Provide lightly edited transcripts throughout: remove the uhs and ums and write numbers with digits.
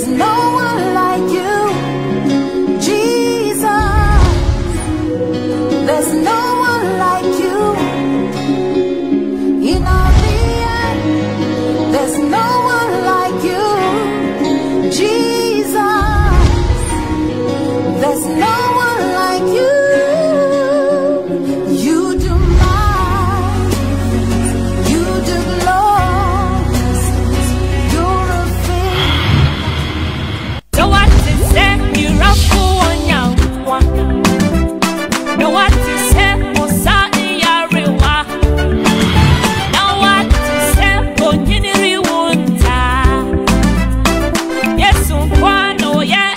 There's no one like you, Jesus. There's no one like you. In all the earth, there's no one like you, Jesus. There's no one like you. You do might, you do glorious. You're a faith. No what to say, you're a fool on your one. No what to say, Mosai Yarewa. No what to say, Bonini Wunta. Yes, one, oh yeah,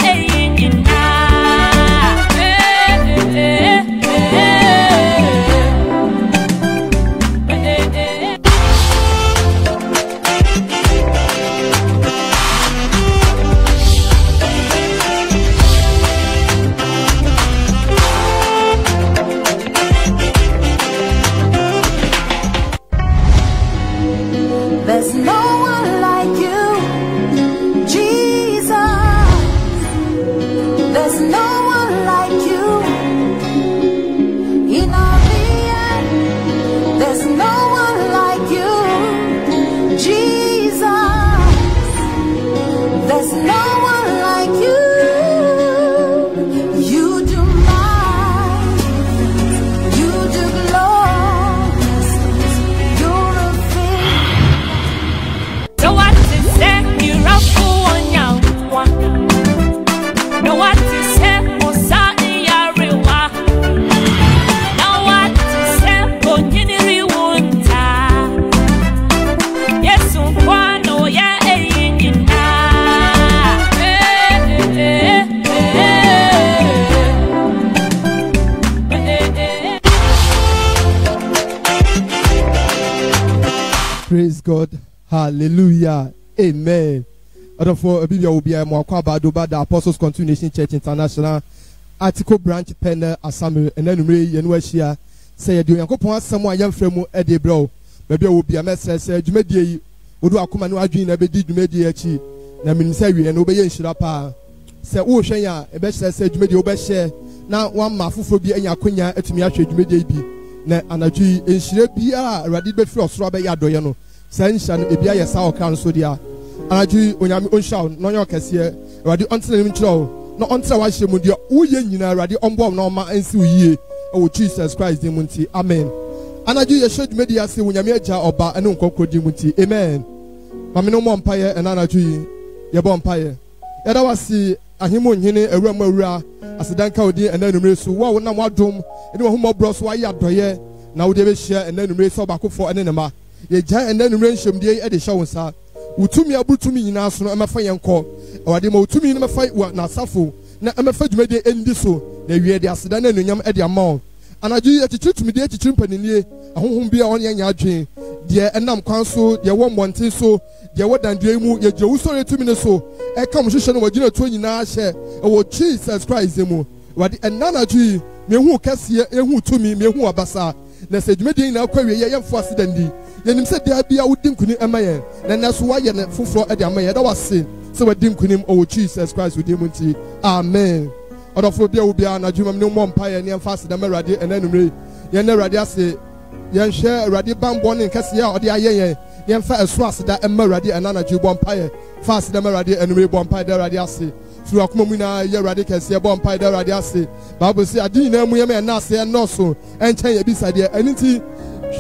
There's no one like you, Jesus. There's no one like you. In all the earth, there's no one like you, Jesus. There's no one like you. You do might, you do glorious. You're a faith. no what to say, you're a fool on your one. No what to say, Mosai Yarewa. No what to say, Bonini Wunta. Yes, one, oh yeah, Praise God. Hallelujah. Amen. Therefore, Biblia will be a Mwakwa the Apostles Continuation Church International Article Branch Penner Assembly and then Yenwashia say you Yankopon someone young frame at the bro. Maybe will be a message said you may be Udu Akumanu Adjin a bit you may be a chi. Namin Sari and obey Shirapa. Say, oh, Shaya, a best said you may be obey. Now one mafu for be a Yakunya at Miachi you may be. Na anaji enshire bia radi befi osoro ya doye sensha no ebia yesa okan so dia anaji onyame onshaw no nyo kese radi ontene nchiro no ontene wa hye mu dia uye nyina radi ombo na oma ansi uye o Jesus Christ dem nti amen anaji ye should media se onyame agya oba ene nkokodi mu nti amen mame no mo mpaye ena anaji ye bo mpaye ya da wasi ahimo nhene awura mawura asedanka odi ena numere so wo na wadom ene wo ho bro so ayi adoye na wo de be hia ena numere so bakofo ene ne ma ye gya ena numere nhemdie e de hye wo nsa utumi abutumi nyina so no emefa yenko awade ma utumi no mefa na safo na emefa dwumade endi so na wie de asedan na nunyam e de ama anaju echichitumi de echichimpanini ahohom bia on yanya adwen de enam kwan so de wo monten so de wo dandue mu ye gye usore tumi ne so e kam hwehwe no wagina to nyina hye e wo Jesus Christ mu wade enanaju mehu kase ehu tumi mehu abasa na se dwumade na akwawie ye yemfo asedandi yenim se de bia wodi nkuni emaye na naso wa ye ne foforo e de amaye da wase se wadi nkunim o Jesus Christ wodi mu nti amen odofo bia wo bia na dwuma ne mo mpa ye ne mfase da merade enanumre ye na rade ase ye hwe rade bambo ne kase ya ode aye ye ye mfa eso aseda emerade enanaju bo mpa ye fase da merade enumre bo mpa da rade ase fu akoma mu na ye rade kase bo mpa da rade ase bible say adi na mu ye me na ase no so enchen ye bisa de eniti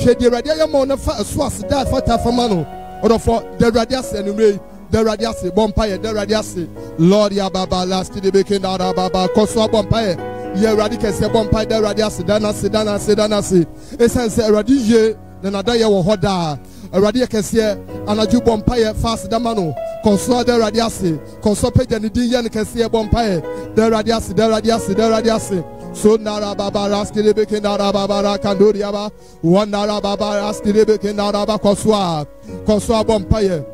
hwe de rade ye mo na fa eso aseda fa ta fama no odofo da rade ase enumre the radiasi bompaye the radiasi Lord ya baba last the bekenda baba koso bompaye ye radikese bompaye the radiasi danasi esense radije na nadaye wo hoda radie kese anaju bompaye fast damano koso the radiasi koso peja ni din ye ne kese bompaye the radiasi so nara baba raski the bekenda baba kandori aba wonara baba raski the bekenda baba koso bompaye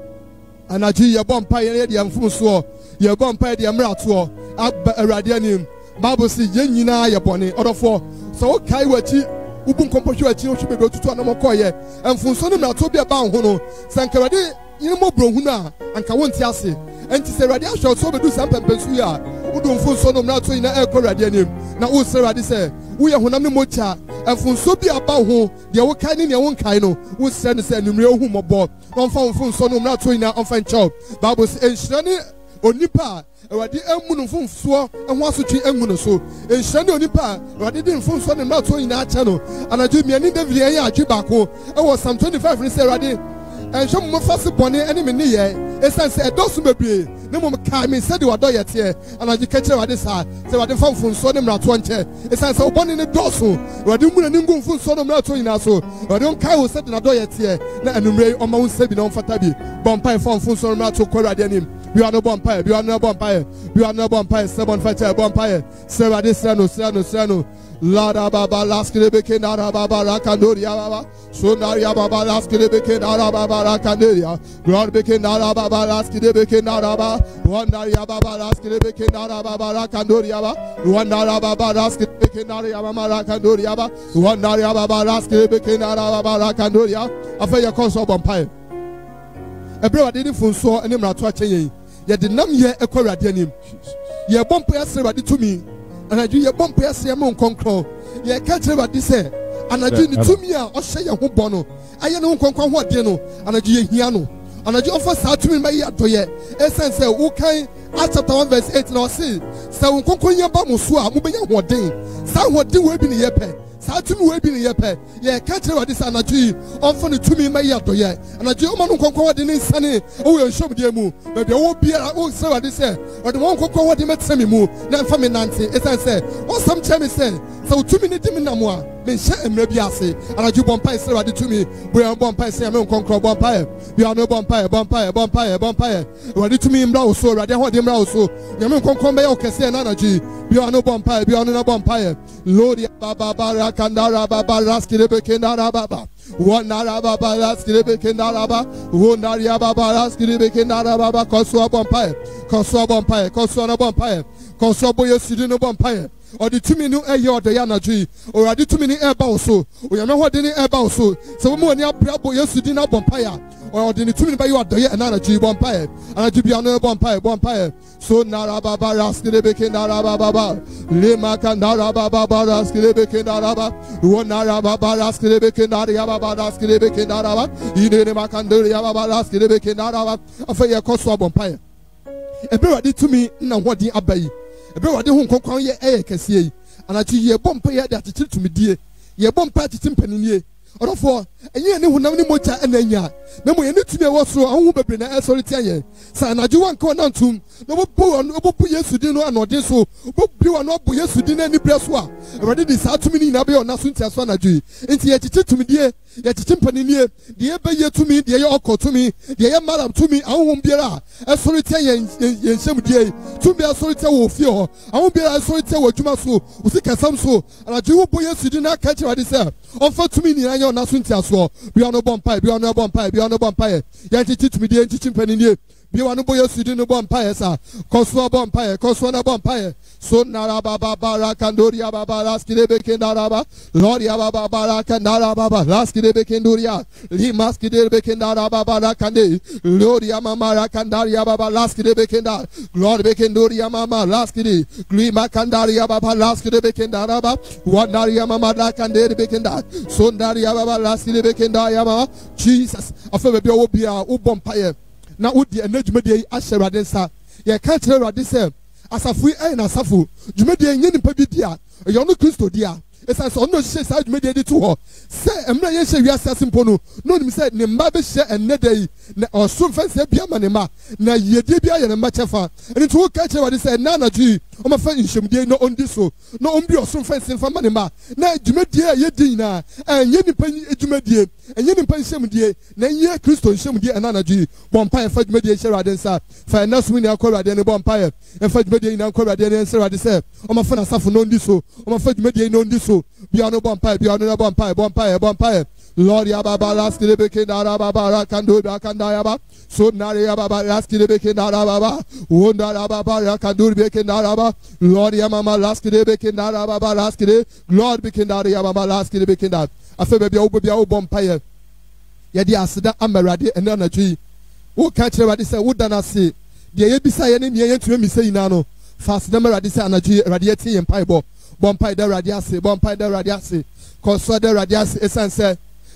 anaji ye bompa ye de amfum so ye bompa de amrato abba awrade anim bible say ye nyina ye bone odofo so o kai wachi ubu nkompohwe wachi o hwe be otutu anamko ye amfum so no mrato bia ba ho no sankarade yin mo brohu na anka wonti ase and to say radia shall so do some pempensuya who don't fun so no not so in a radianim now who say radi say we are hunami mocha and fun so be about who they were kind in your own kind who send say numero whom aboard on found fun so no not so in our fine child Bible says onipa awadi emunu funfuo enho asotwe emunu so enhyane onipa awadi din funfuo ne mato ina acha no anaju miani David yan adwe bako e wo Psalm 25 ni say awadi enhwe mo fase bone ene me ne ye esan se edosu bebre ne mo ka me se de wado ye te anaju ka kire awadi sa se awadi funfuo ne mrato nche esan se obone ne dosu awadi muna ne ngum funfuo ne mrato ina so awadi on kai wo se de na do ye te na anumre o ma won se bi na on fata bi bompai funfuo ne mrato ko awadi anim. You are no bumpire, you are no bumpire, you are no bumpire, 7 fighter bumpire, Sarah this Sano, Lada Baba Laskibeke, Nara Baba Rakandoria Baba, Sunaria Baba Laskibeke, Nara Baba Rakandoria, Grand Beke, Nara Baba Laskibeke, Naraba, Wandaria Baba Laskibeke, Nara Baba Rakandoria, Wandara Baba Laskibeke, Naria Baba Rakandoria, Wandaria Baba Laskibeke, Nara Baba Rakandoria, I feel your console bumpire. A brother didn't fun so any mratwa ye de nam ye ekwara de anim ye bompo ya sere wade to me anaju ye bompo ya sere mon konkron ye ka kire wade se anaju ni to me a o hye ye ho bɔ no aye no konkron ho de no anaju ye hia no anaju ofa sa to me ba ye adoye essence wo kan Acts chapter 1 verse 8 na o se sa wo konkron ye ba mo so a mo benya ho den sa ho den we bi ne ye pe sa to me we bi ne ye pe ye ka kire wade se anaju onfa ne to me ma ye adoye anaju o ma no konkron wade ne nsane o ye nhom de mu ba bi wo bia o se wade se wade won konkron wade metame mu na mfa me nante essence o sam che me se so to me ne dim na mo a me hye emra bi ase anaju bompai se wade to me bo bompai se me konkron bompai bi ano bompai wade to me mra o so wade ho de mra o so nyame konkron be ye o kese na anaju bi ano bompai bi ano na bompai lord baba barakandara baba raskirebe kendara baba Wanara baba raskirebe kendara baba wonaria baba raskirebe kendara baba koso bompai koso boye sidi no bompai or the 2 minute a year the yanaju or the 2 minute air bow so we are not any air bow so more near brabo yesterday na bompire or the 2 minute by you are the anarchy bompire and I to be another bompire so nara baba raskirebe kendara baba lema kandara baba raskirebe kendara baba wonara baba raskirebe kendara baba raskirebe kendara baba ine makandere baba raskirebe kendara baba afaya koso bompire ebe wadi to me na hodi abayi ebe wade hu nkokwan ye kese yi anachi ye bompa ye da tete tumidie ye bompa tete mpaninie orofo enye ne hunam ne mocha enanya na mo ye ne tumi wo so ahu bebre na esori tiaye sa anaji wan ko na ntum na obo Yesu din no anode so obo bi wa no obo Yesu din na ni breso a ewade di sa tumi ni na be ona so ntia so anaji enti ye tete tumidie ye tete mpaninie de be ye tumi de ye okotumi de ye malam tumi ahum biara esori tiaye ye nsem die tumi esori tia wo fie ho ahum biara esori tia wo adwuma so usika sam so anaji wo bo Yesu din na ka chi wade se onfa tumi ni anya ona so ntia so bi ono bompai ya tete tumidie tete mpaninie bi wanu boye sudi no bompai sa koso na bompai so nara baba barakandoria baba laskirebe kendara lord ya baba barakandara baba laskirebe kendoria limaskirebe kendara baba rakande lord ya mama rakandaria baba laskirebe kendar lord bekendoria mama laskiri glima kandaria baba laskirebe kendara baba wandaria mama rakandere bekendar so ndaria baba laskirebe kendaya mama Jesus afa be obia wo bompai na udi enadwumade ahyerade nsa ye ka kire rade se asafu na asafu dwumade nye nipa bi dia ye no Kristo dia esa so no hye sa dwumade di to ho se emra ye hye wiase asempo no no nim se ne mba be hye enedai na osum fanse bia ma ne ma na yedie bia ye ne ma chefa eni to ka kire rade se na anadwi o ma fa nhemdie no ondi so no ombi osum fanse fa ma ne ma na dwumade ye di na enye nipa dwumade enye nipa nhemdie na ye Kristo nhemdie na anadwi bompa fa dwumade hye rade nsa fa na so ni akọ rade ne bompa fa dwumade na akọ rade ne nsa rade se o ma fa na safo no ondi so o ma fa dwumade no ondi so bia no bompa Lord ya baba laskirebe kendara baba rakando rakanda ya baba so nare ya baba laskirebe kendara baba wonda la baba rakando bekendara baba Lord ya mama laskirebe kendara baba laskire Lord bekendara ya baba laskirebe kendara afa bia wo bompa ye di aseda amerade ene anatwi wo ka kire wade se wo dana se de ye bisa ye ne ye tumi mi say na no fast dem Awurade say anaji Awurade tie ye mpai bo mpai da Awurade ase mpai da Awurade ase koso da Awurade ase esan say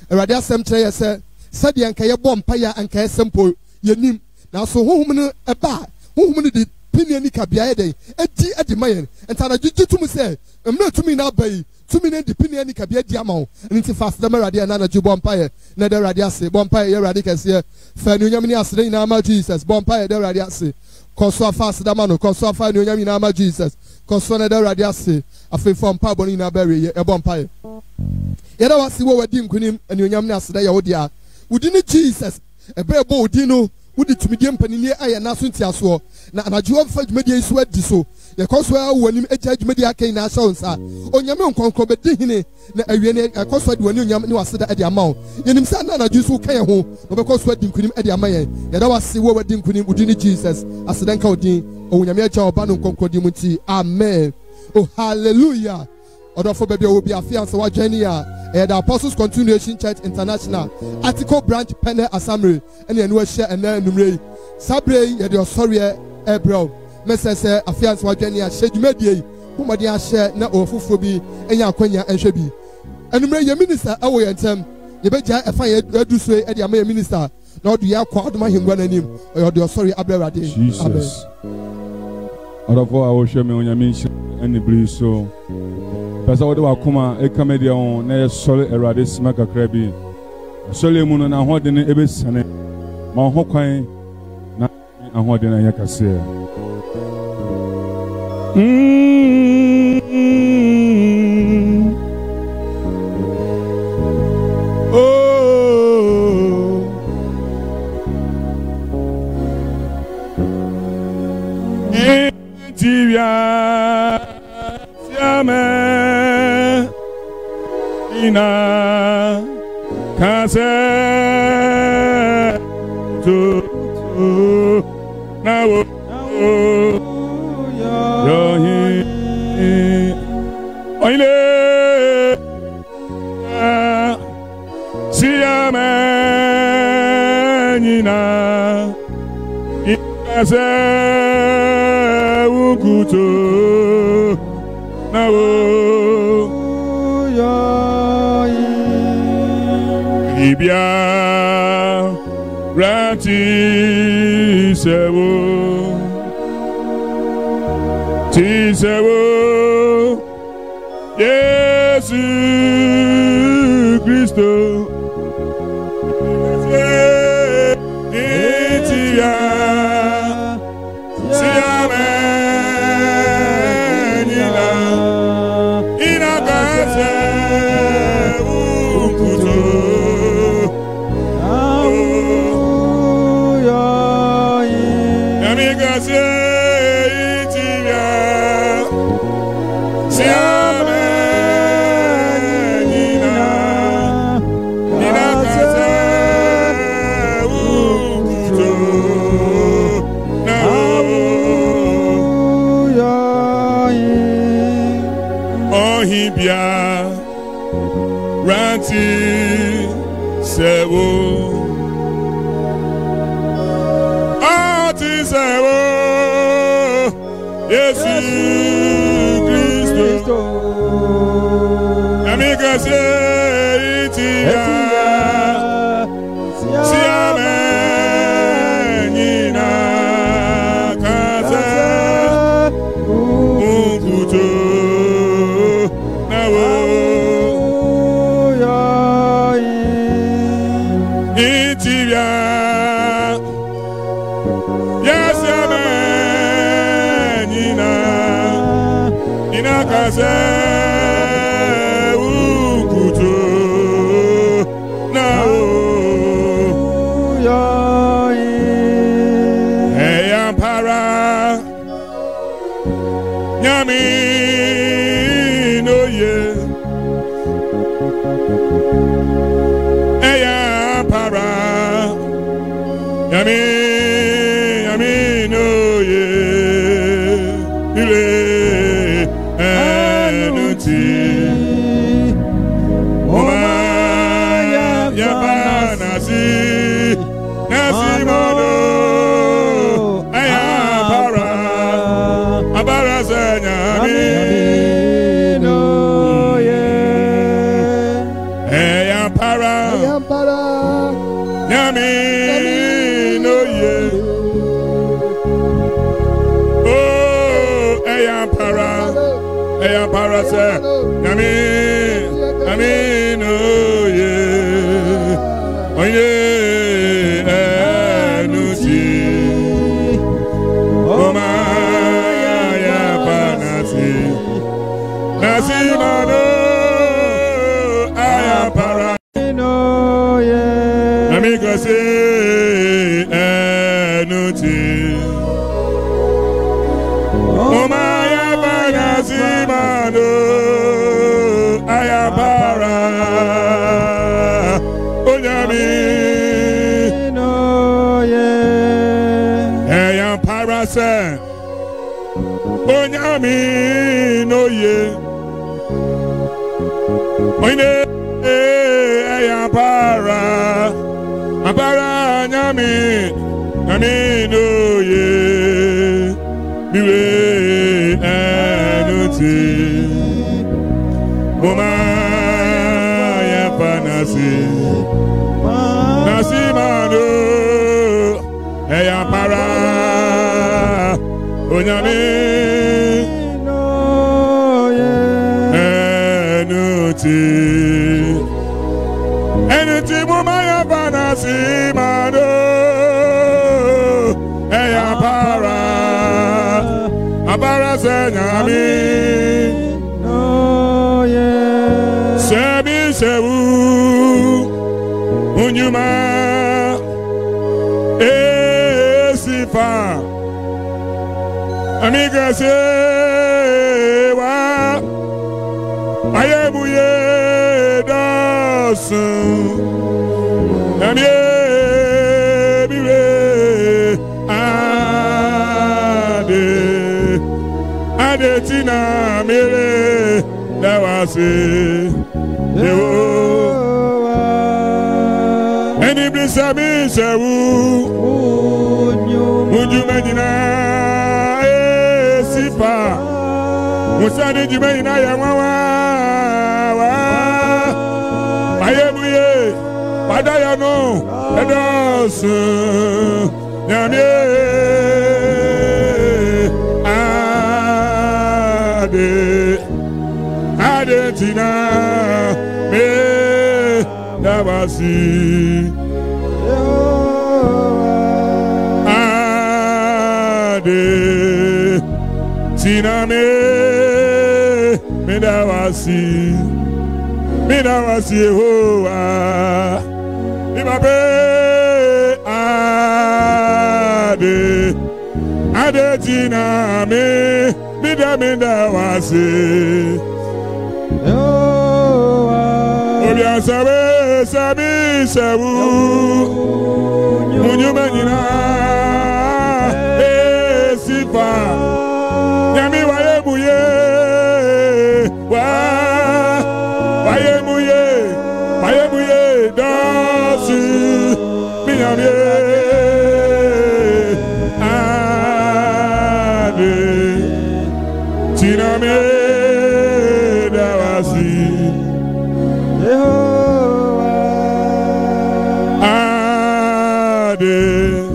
Awurade asem kire ye say said ye nka ye bo mpai ya nka ye sempo ye nim na so honhom no eba honhom no de pinia ni kabia ye den edi mayen entana jiji tum say emna tumi na bai tumi ne de pinia ni kabia di ama wo nti fast dem Awurade na anaji bo mpai na da Awurade ase bo mpai ye Awurade kese fa ni onyam ni ase na ama Jesus bo mpai da Awurade ase koso fast da mano koso fa ni onyam ni ama Jesus koso na da Awurade ase afefo mpa boni na bare ye bo mpai ye da wasi wo wadi nkunim ni onyam ni ase da ye wo dia wudi ni Jesus ebe bo wudi no wudi tumidie mpanini aye na so ntiaso na anajuo mfa dwumadi isu adi so ye koso wanim eja dwumadi akai na asha onsa onyame nkonkro bedi hine na awie ne koso de wani onyam ni waseda ade amawo yenim sa na anajuo so kan ho no be koso adi nkunim ade amaye ye da wasi wo wadi nkunim wudi ni Jesus aseda nka odin onyame acha oba no nkonkro di muti amen oh hallelujah odofo baby will be afiance wa journey the Apostles Continuation Church International Article Branch Pene Assembly and the new share and numre sabre ye de sorry ebro mesese afiance wa journey shedumedie humadi share na ofufo bi enya akwanya enhwe bi enumre ye minister awo ye ntem ye beja efa ye aduso e de ama ye minister na odu ya kwa aduma hingwa nanim o de sorry abrade Jesus odofo awo hwe me onyame ani bliso pesa wode wakoma ekamedia on na ye sole Awurade sima kakra bi sole mu no na hode ne ebesane ma ho kwan na ahode na yakase Ina kase to na wo yo hi oile siame ina kase ukuto na wo Ibia Rati Sewo Tisewo Yesu Christo Itia Siame Nila Inakase Ranti Sewo Ati Sewo Yesu Christo Amiga se itia Siame Nina Kaze Unkuto Nawo Kaze ukuto na eya para nyami no ye eya para nyami no ye ile enuti Umaya Banasimano Ayabara Onyami no ye Ayam Parase Onyami no ye Oine Ayam Para Abara Nyami Nyami no ye Miwe enuti Umaya Panasi Nasimano Ayam Para Onyami no ye enuti Umaya Panasi Mano Ayam Para Abara Senyami no ye Sebi Sewu Unyuma Esifa Amiga Sewa Ayemuye Dasu Amye Biwe Ade Tina Mere Dawasi Any Brisami Sewu Unjumenina Sifa Musani Jumenina Yamawa Ayemuye Padayano Edosu Nyamye Ade Tina Me Dawasi Ade Tina Me Dawasi Yehowa Imabe Ade Tina Me Dawasi Obia Sabi Sewu Unyumenina Sifa Yami Wayemuye Wayemuye Dasu Minyamye Ade Tina Me Dawasi Ade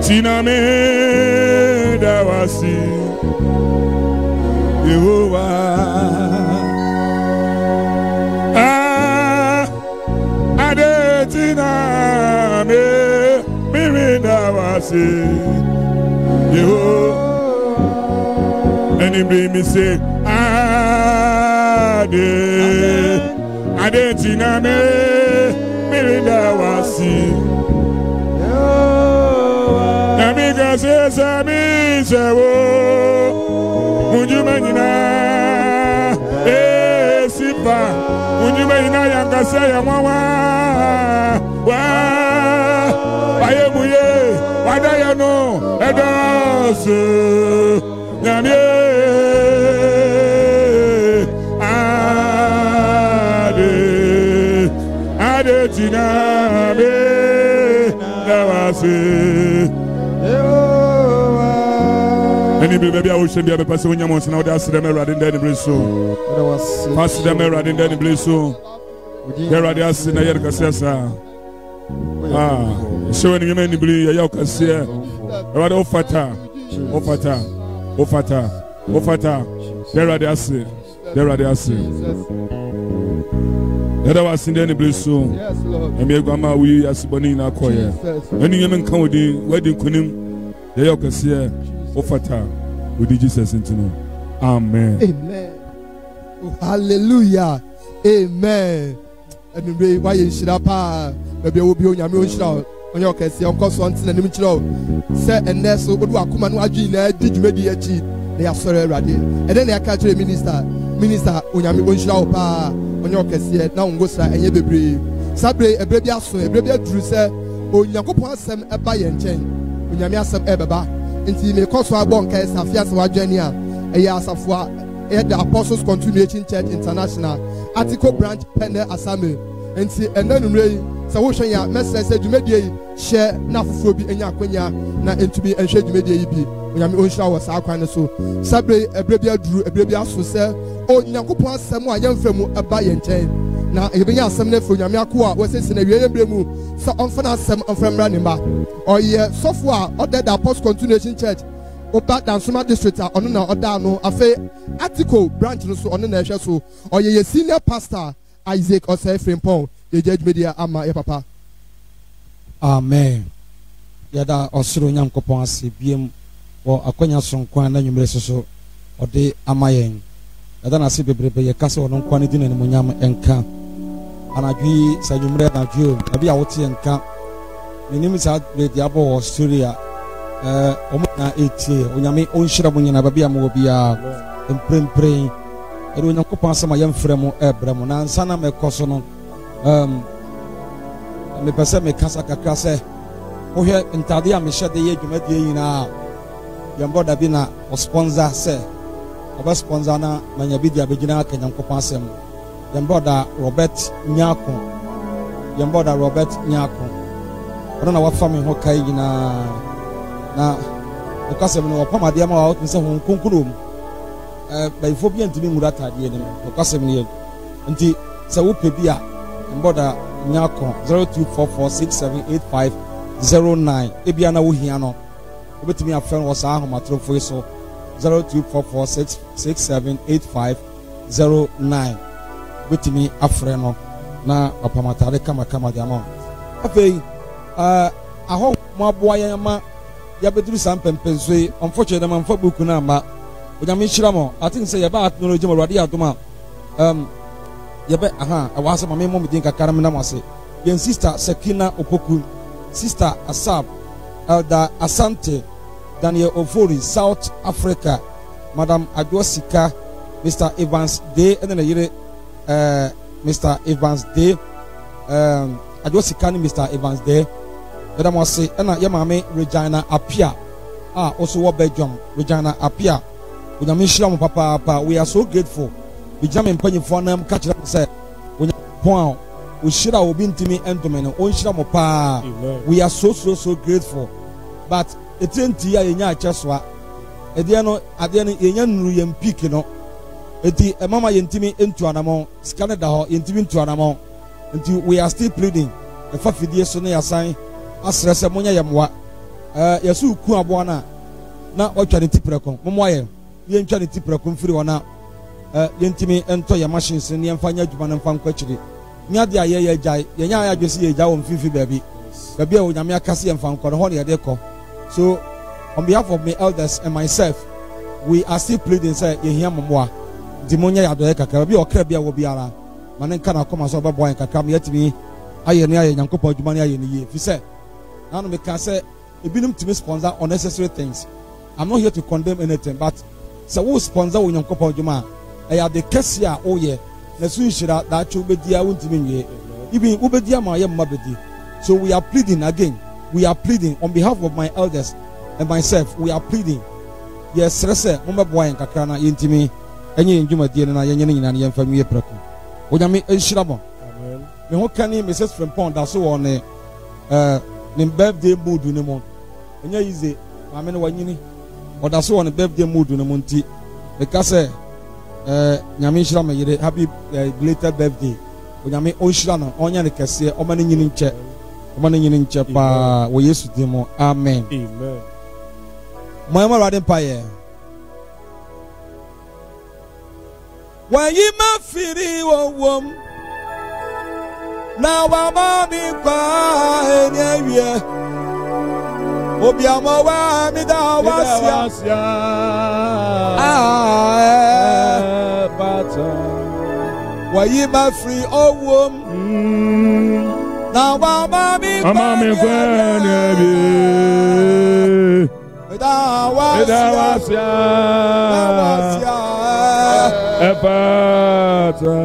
Tina Me Dawasi Yehowa Ade Tina Me Dawasi Yehowa Anybody me say Ade Tina Me Dawasi Amiga Sesami Sewo Unjumenina Sifa Unjumenina Yankasa Yamawa Ayemuye Wadayano Edosu Nyamye Ade Tina Me Dawasi Any baby I will show you a person when you want to know that's the mirror in the blue so pass the mirror in the blue so there are the ass in the air Cassessa showing you many blue you can see what Ofata there are the ass there are the ass there was in the blue so and me grandma we as bonina choir any women come with the wedding kunim you can see Ofata with Jesus into no. Amen. Amen. Oh, hallelujah. Amen. And why you should have maybe I will be on your own shout. onye okesi onko so ntina nim chiro se enne so odu akoma no adwi na di dwumadi achi na ya soro awurade ede na ya ka chire minister onyame onhira wo pa onye okesi na ngosra enye bebre sabre ebre bia so ebre bia duru se onyankopon asem eba ye nchen onyame asem ebeba nti me koso abon kai safia se wadwani a eya asafo a the Apostles Continuation Church International Atiko Branch Pender Asame nti enanumre se wo hwen ya message se dwumadi share na fufuo bi enya akwanya na entumi enhwe dwumadi bi onyame onhira wo sa akwan so sabre ebre bia duru ebre bia so se onyankopon asem a yemfremu eba ye nchen na ebenya asem na fo nyame akoa wo sese na wiye mbre mu so onfa na asem onframra ne mba oye sofo a the Apostles Continuation Church oba Dansuma district a ono na oda no afa Atiko branch no so ono na ehwe so oye senior pastor Isaac Osefrimpon the judge media ama ya papa amen yada osoro nyankopon ase biem wo akonya sonkwan na nwumre so ode amayen yada na ase bebrebe ye kase ono nkwan di na munyam enka anadwi sa nwumre na dwo abi a wote enka ninim sa be dia bo storia omo na etie onyame onhira mo nyina babia mo bia emprempren ero nyankopon asema yemfrɛ mo ebrɛ mo na nsa na mekoso no me pese me kasa kakra se ohwe ntade a me hyɛ de ye dwumadie nyina yambo da bi na o sponsor se oba sponsor na manya bi dia begina aka nyankopon asem yambo da Robert Nyako ono na wafa me ho kai nyina na okasem no opamade ma wa otunse ho konkunom baifo bi ntimi ngura tade ne okasem ne nti se wo pe bi a mboda Nyako 0244678509 ebia na wo hia no obetimi afren wo sa ahomatrofo so 0244678509 betimi afren no na opamatare kama dia ma afei aho mo aboa yan ma ya beduru sam pempenso unfortunately man fa buku na ma onyame hira mo I think say ya ba technology mo rade adoma ya be awasa mama mo medin kakara na mase yen sister Sekina Opoku, sister Asab Elder Asante Daniel Ofori South Africa, Madam Adwosika, Mr. Evans Day and then yire Mr. Evans Day Adwosika ni Mr. Evans Day Madam wase na ya mame Regina Apia also wo Belgium Regina Apia onyame hira mo papa we are so grateful we jam mpanyifo na catch up say onyapon o hira obi ntimi entome no o hira mo pa we are so grateful but etenti ya yenya achesoa ede no ade no yenya nuru yem peak no eti mama yentimi entu anamo scan da ho yentimi entu anamo enti we are still pleading e fa fidie so na yasan asrese monya yemwa yasu ku abo na otwa ne tipreko momo aye yentwa ne tipreko mfiri wona yentimi ento ya machines ne yemfa nya adwuma ne mfa nkwachiri nya de aye ye jai yenya aya dwesi ye jai wo mfifi baabi a onyame akase yemfa nkọ no ho ne ye de kọ. So on behalf of my elders and myself, we are still pleading say ye hia momoa dimonya ya do kakra bi okra bia wo biara manen kana koma so babo en kakra me yatimi aye ne aye nyankopɔ adwuma ne aye ne ye fi say na no me can say ebinum timi sponsor unnecessary things. I'm not here to condemn anything, but say wo sponsor wo nyankopɔ adwuma e ya de kese a wo ye na so nhira da acho bedia wo ntimi nwie even wo bedia ma ye mma bedi. So we are pleading again. We are pleading on behalf of my elders and myself. We are pleading. Yes, sir. Mama boy and kakana yintimi. Enye njuma die na yenye nyina ne yemfa nwie preko. Onyame enhyiramo. Amen. Me ho kani Mrs. Frimpon da so on ne birthday mood ne mo. Enye yize maame ne wanyini. Oda so on birthday mood ne mo nti. Me ka say nyame nhyira me yire happy belated birthday. Onyame onhyira no onya ne kese o ma ne nyini nche. Omane nyini nche pa wo Yesu dimo. Amen. Amen. Moyama rade paye. When you ma firi wom na wa ma ni pa enye obi amawa mi da wasia bata when you ma firi wom Now mama mi kwenebi. Edawasia. Efata.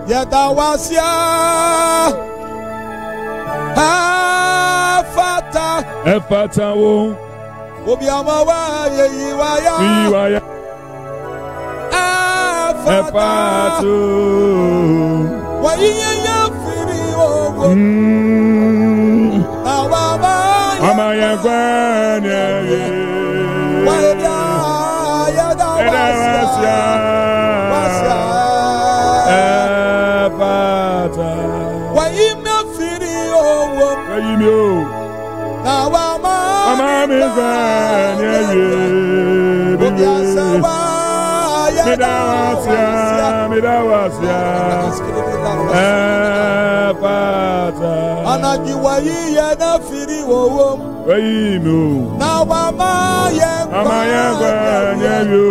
Yedawasia. Efata. Efata wo. Obiamawa yeyiwaya. Yeyiwaya. Efata. Wayiyaya firi ogo. Mama yekwenebi. Edawasia. Efata. Wayime firi ogo. Wayimyo. Mama mi kwenebi. Midawasia. Efata. Anajiwayi na firi ogo. Wayimyo. Now mama yekwenebi.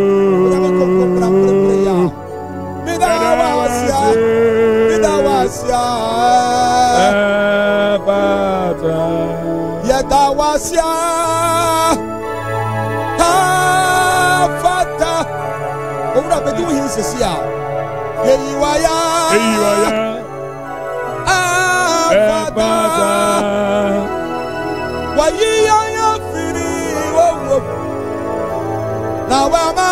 Midawasia. Efata. Yedawasia. Efata. Owura bedu hin sesia. Yeyiwaya. Efata. Wayiyaya firi owo. Na mama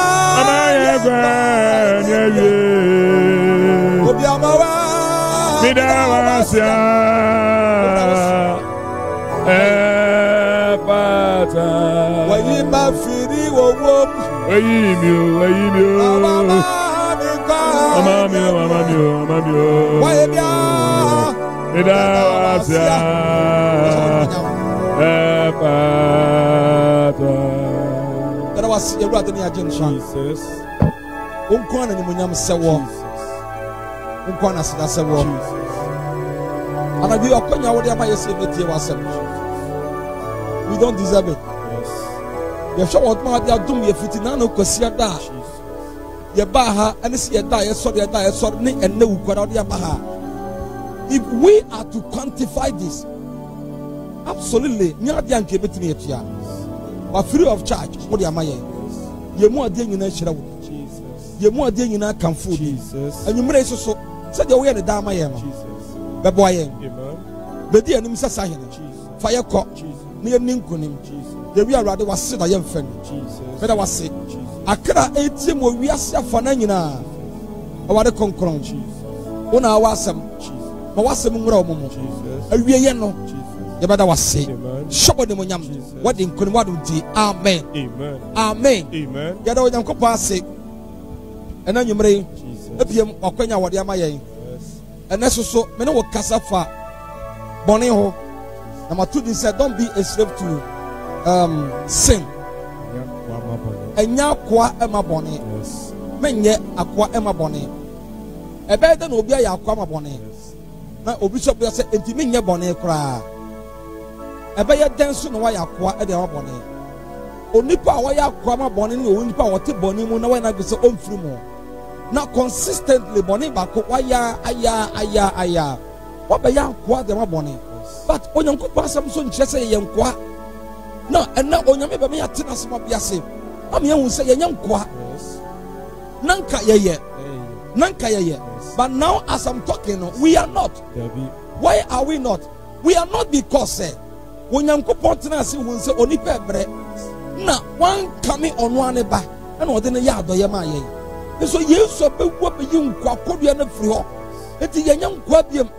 yekwenebi. Obiamawa. Midawasia. Efata. Wayima firi owo. Wayimyo. Mama Wayebia. Midawasia. Efata. That was a brother near Jensen. Jesus. Unkwana ni munyam sewo. Unkwana sida sewo. And we are konya wodi amayese metie wasem. We don't deserve it. Yes. You show what ma dia dum ye fitina no kwasia da. Ye ba ha ene se ye da ye so ni enne wu kwara odi aba ha. If we are to quantify this, absolutely nya dia nke betimi etua. But free of charge wodi amaye. Ye mu ade nyina hira wo. Jesus. Ye mu ade nyina kamfo di. Jesus. Anwumre so se de wo ye ne da amaye no. Jesus. Bebo aye. Amen. Bedi anim sasa hene. Jesus. Fire ko. Jesus. Ne ye ninkunim. Jesus. Ye wi awrade wase da ye mfani. Jesus. Beda wase. Jesus. Akra etim wo wiase afana nyina. Awade konkron. Jesus. Ona awasam. Jesus. Ma wasam nwura omomo. Jesus. Awie ye no. Jesus. Ye beda wase. Shobo de monyam. What in Kunwadunti. Amen. Amen. Amen. Amen. Yada wo nyanko pa ase. Ena nwumre. Ebiem okwanya wode amaye. Ena so me ne wo kasa fa bone ho. Number 2 said don't be a slave to sin. Enya kwa ema bone. Menye akwa ema bone. Ebe de no obi aye akwa ma bone. Na obi so be say enti menye bone kra. Ebe ye denso no wa yakwa e de wa bone. Onipa wa yakwa ma bone ni onipa wa te bone mu na wa na gbe omfiri mu. Na consistently bone ba ko wa ya aya. Wa be yakwa de ma bone. But onyanko pa sam so nkyere se ye nkwa. Na ena onyame be me ya tena se ma biase. Am ye hu se ye nkwa. Nanka ye. But now as I'm talking, we are not. Why are we not? We are not because onyanko potena se hu se onipa ebre. Na one coming on one ba. And what then ya do ye ma ye. So yesu be wo be yi nkwa kodua na firi ho. Eti ye nkwa biem.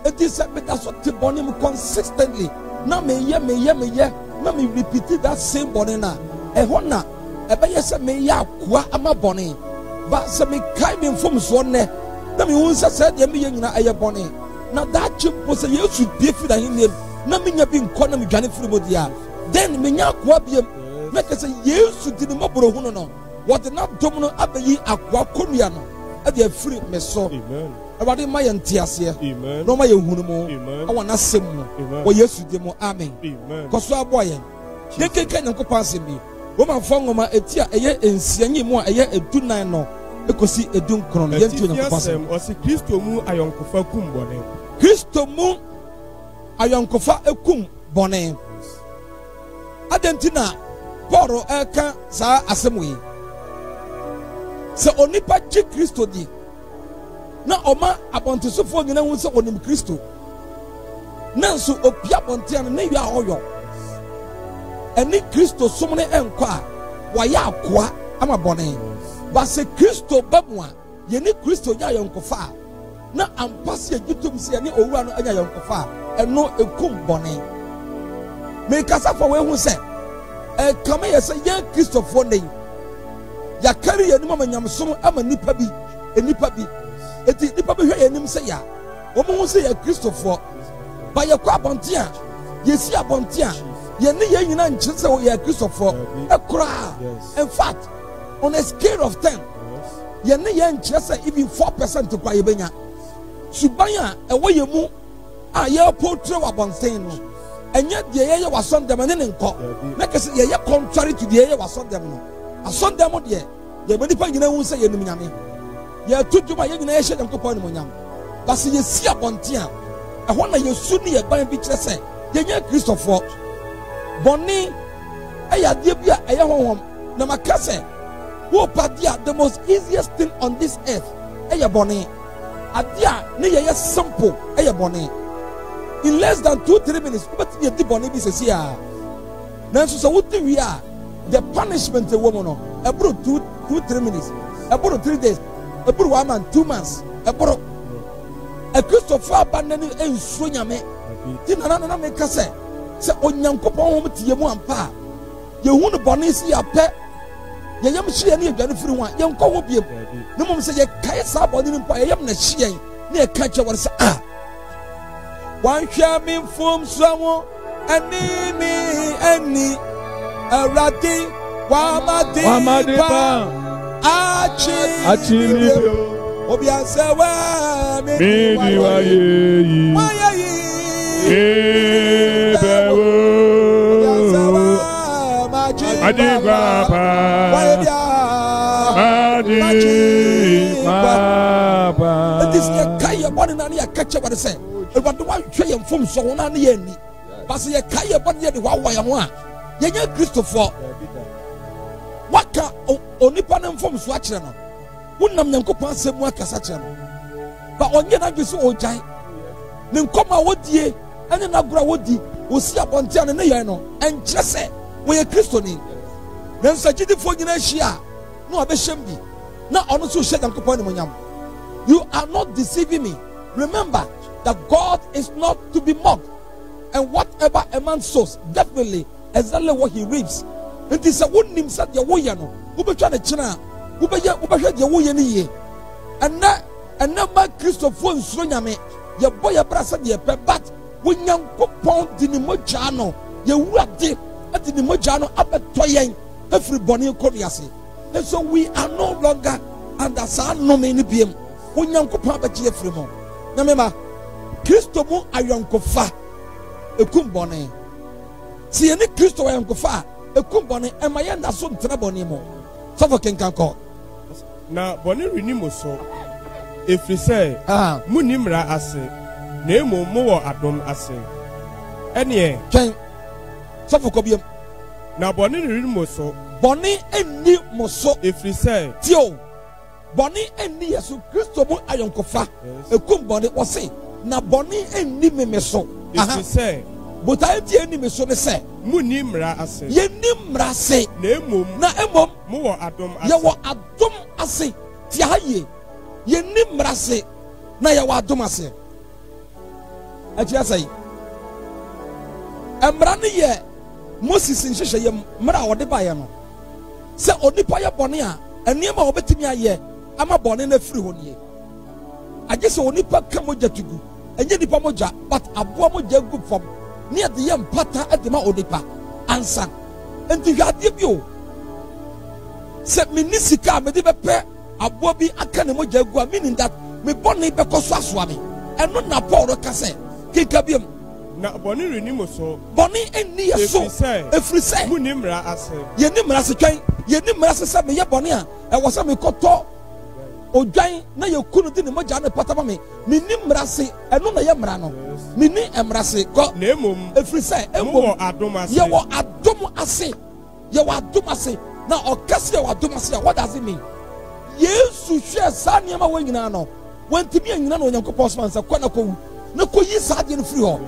It is a bit that's what the consistently. Now me ye. Now me repeat that same body na. Ehona. Ebe yes me ya kwa ama body. But se me kai me from so ne. Now me won said ye me nyina aye body. Now that chimpo say you should be fit and him. Now me nya be nkwa na me dwane firi modia. Then me nya kwa biem. Make say you should di mo bro hu no. What not domino abeyi akwa konua no. E dey free me so. Amen. Everybody my entiasia. Amen. No my hunumo. Amen. I want to say more. Oh yes, you demo. Amen. Amen. Koso aboye. Ye keke nyanko pasem bi. Wo ma fo ngoma etia eye ensianyi mu a eye edunan no. Ekosi edunkron. Ye ntu nyanko pasem. O si Kristo mu ayonkofa kumbone. Kristo mu ayonkofa ekum bone adentina Paul eka sa asem se onipa ji Kristo di na oma abontesofo nyina hu se onim Kristo nanso opia bonte na wi ahoyo eni Kristo somne enko a waya akoa ama bone ba se Kristo babua ye ni Kristo nya yonkofa na ampase agitum se ni owura no anya yonkofa eno ekum bone me kasa fo we hu se kama yesa ye Kristo fo nei ya kari ye ni mama nyamsom ama nipa bi eti nipa bi hwe ye nim se ya wo mo hu se ye Kristo fo ba ye kwa bonte a ye si abonte a ye ni ye nyina nche se ye Kristo fo ekura in fact on a scale of 10 ye ni ye nche se even 4% kwa ye benya subanya ewo ye mu a ye portray wa bonte no enye de ye wason dem ne nko na kese ye contrary to de ye wason dem no ason dem de ye bani pa nyina hu se ye num nyame ye tuduma ye nyina ye hye dem ko pa ne monyam bas ye si abonte a ehwo na ye su ne ye ban bi kire se ye nya Christopher boni eya de bia eye honhom na makase wo padia the most easiest thing on this earth eye boni adia ne ye simple eye boni in less than 2-3 minutes but ye di boni bi se sia nanso so wo di wi a the punishment a woman no ebro 2-3 minutes ebro 3 days ebro 1 month 2 months ebro a Christopher abandon ensuo nyame ti na me kase se onyankopon hom tie mu ampa ye hu no boni si apɛ ye yam hye ne adwane firi ho a ye nkɔ ho biem ne mom se ye kae sa boni mpa ye yam na hye ne ye ka kye wor se wan hwɛ me mfom so ani awrade wa made pa achi mi obi ansa wa me di wa ye bewo adi papa it is a kaya body na ya catch what say but the one try and form so na ye ni but ye kaya body ye wa wa ya ho a ye nya Christopher waka onipa na form so a kire no wonnam nyankopon asemu akasa kire no ba onye na dwe so ojai ne nkoma wodie ene na gura wodi osi abonte ane ne ye no enkire se wo ye Kristo ni na nsagidi fo nyina hia na obehye bi na ono so hye nyankopon ne monyam. You are not deceiving me. Remember that God is not to be mocked, and whatever a man sows, definitely exactly what he reaps. It is a wound himself ya woya no ubetwa na kina ubehwe de woya ni ye and na ma Christopher nsuro nyame ye boy ya brasa de pe but wonyankopon di ni mogya no ye wuade adi ni mogya no abeto yen everybody kobiase. And so we are no longer under san no many biem wonyankopon abeje efiri mo na mema Kristo mu ayonkofa ekum bone si ye ni Kristo ayonkofa ekum bone emaye nda so ntena bone mo so for kenkan ko na bone reni mo so efiri se munimra ase na emo mo wo adom ase ene twen so for ko biem na bone reni mo so bone eni mo so efiri se tio bone eni Yesu Kristo mu ayonkofa ekum bone wo se na bone eni me so efiri se but I tie eni me so ne se munimra ase ye nimra se na emom mo wo adom ase ye wo adom ase ti haye ye nimra se na ye wo adom ase atia sai emra ne ye Moses nhyehyɛ ye mra wo de ba ye no se onipa ye bone a eniema wo betimi aye ama bone na firi ho ne agye se onipa ka mogya tugu enye nipa mogya but aboa mogya gu fam ne de ye mpata edema onipa ansa enti hwade bi o se minisika me de bepe aboa bi aka ne mogya gu a meaning that me bone be koso asoa me eno na Paul ka se kika biem na bone reni mo so bone eni ye so efiri se munimra ase ye nimra se twen ye nimra se me ye bone a e wo se me koto odwan na ye kunu di ne mogya ne patama me ni mrase eno na ye mra no me ni emrase ko na emom efiri se emom adom ase ye wo adom ase ye wo adom ase na okase ye wo adom ase what does it mean yesu hwe sa niam a wanyina no wantimi anyina no onyankopɔn smansa kwa na ko na ko yi sa de no firi ho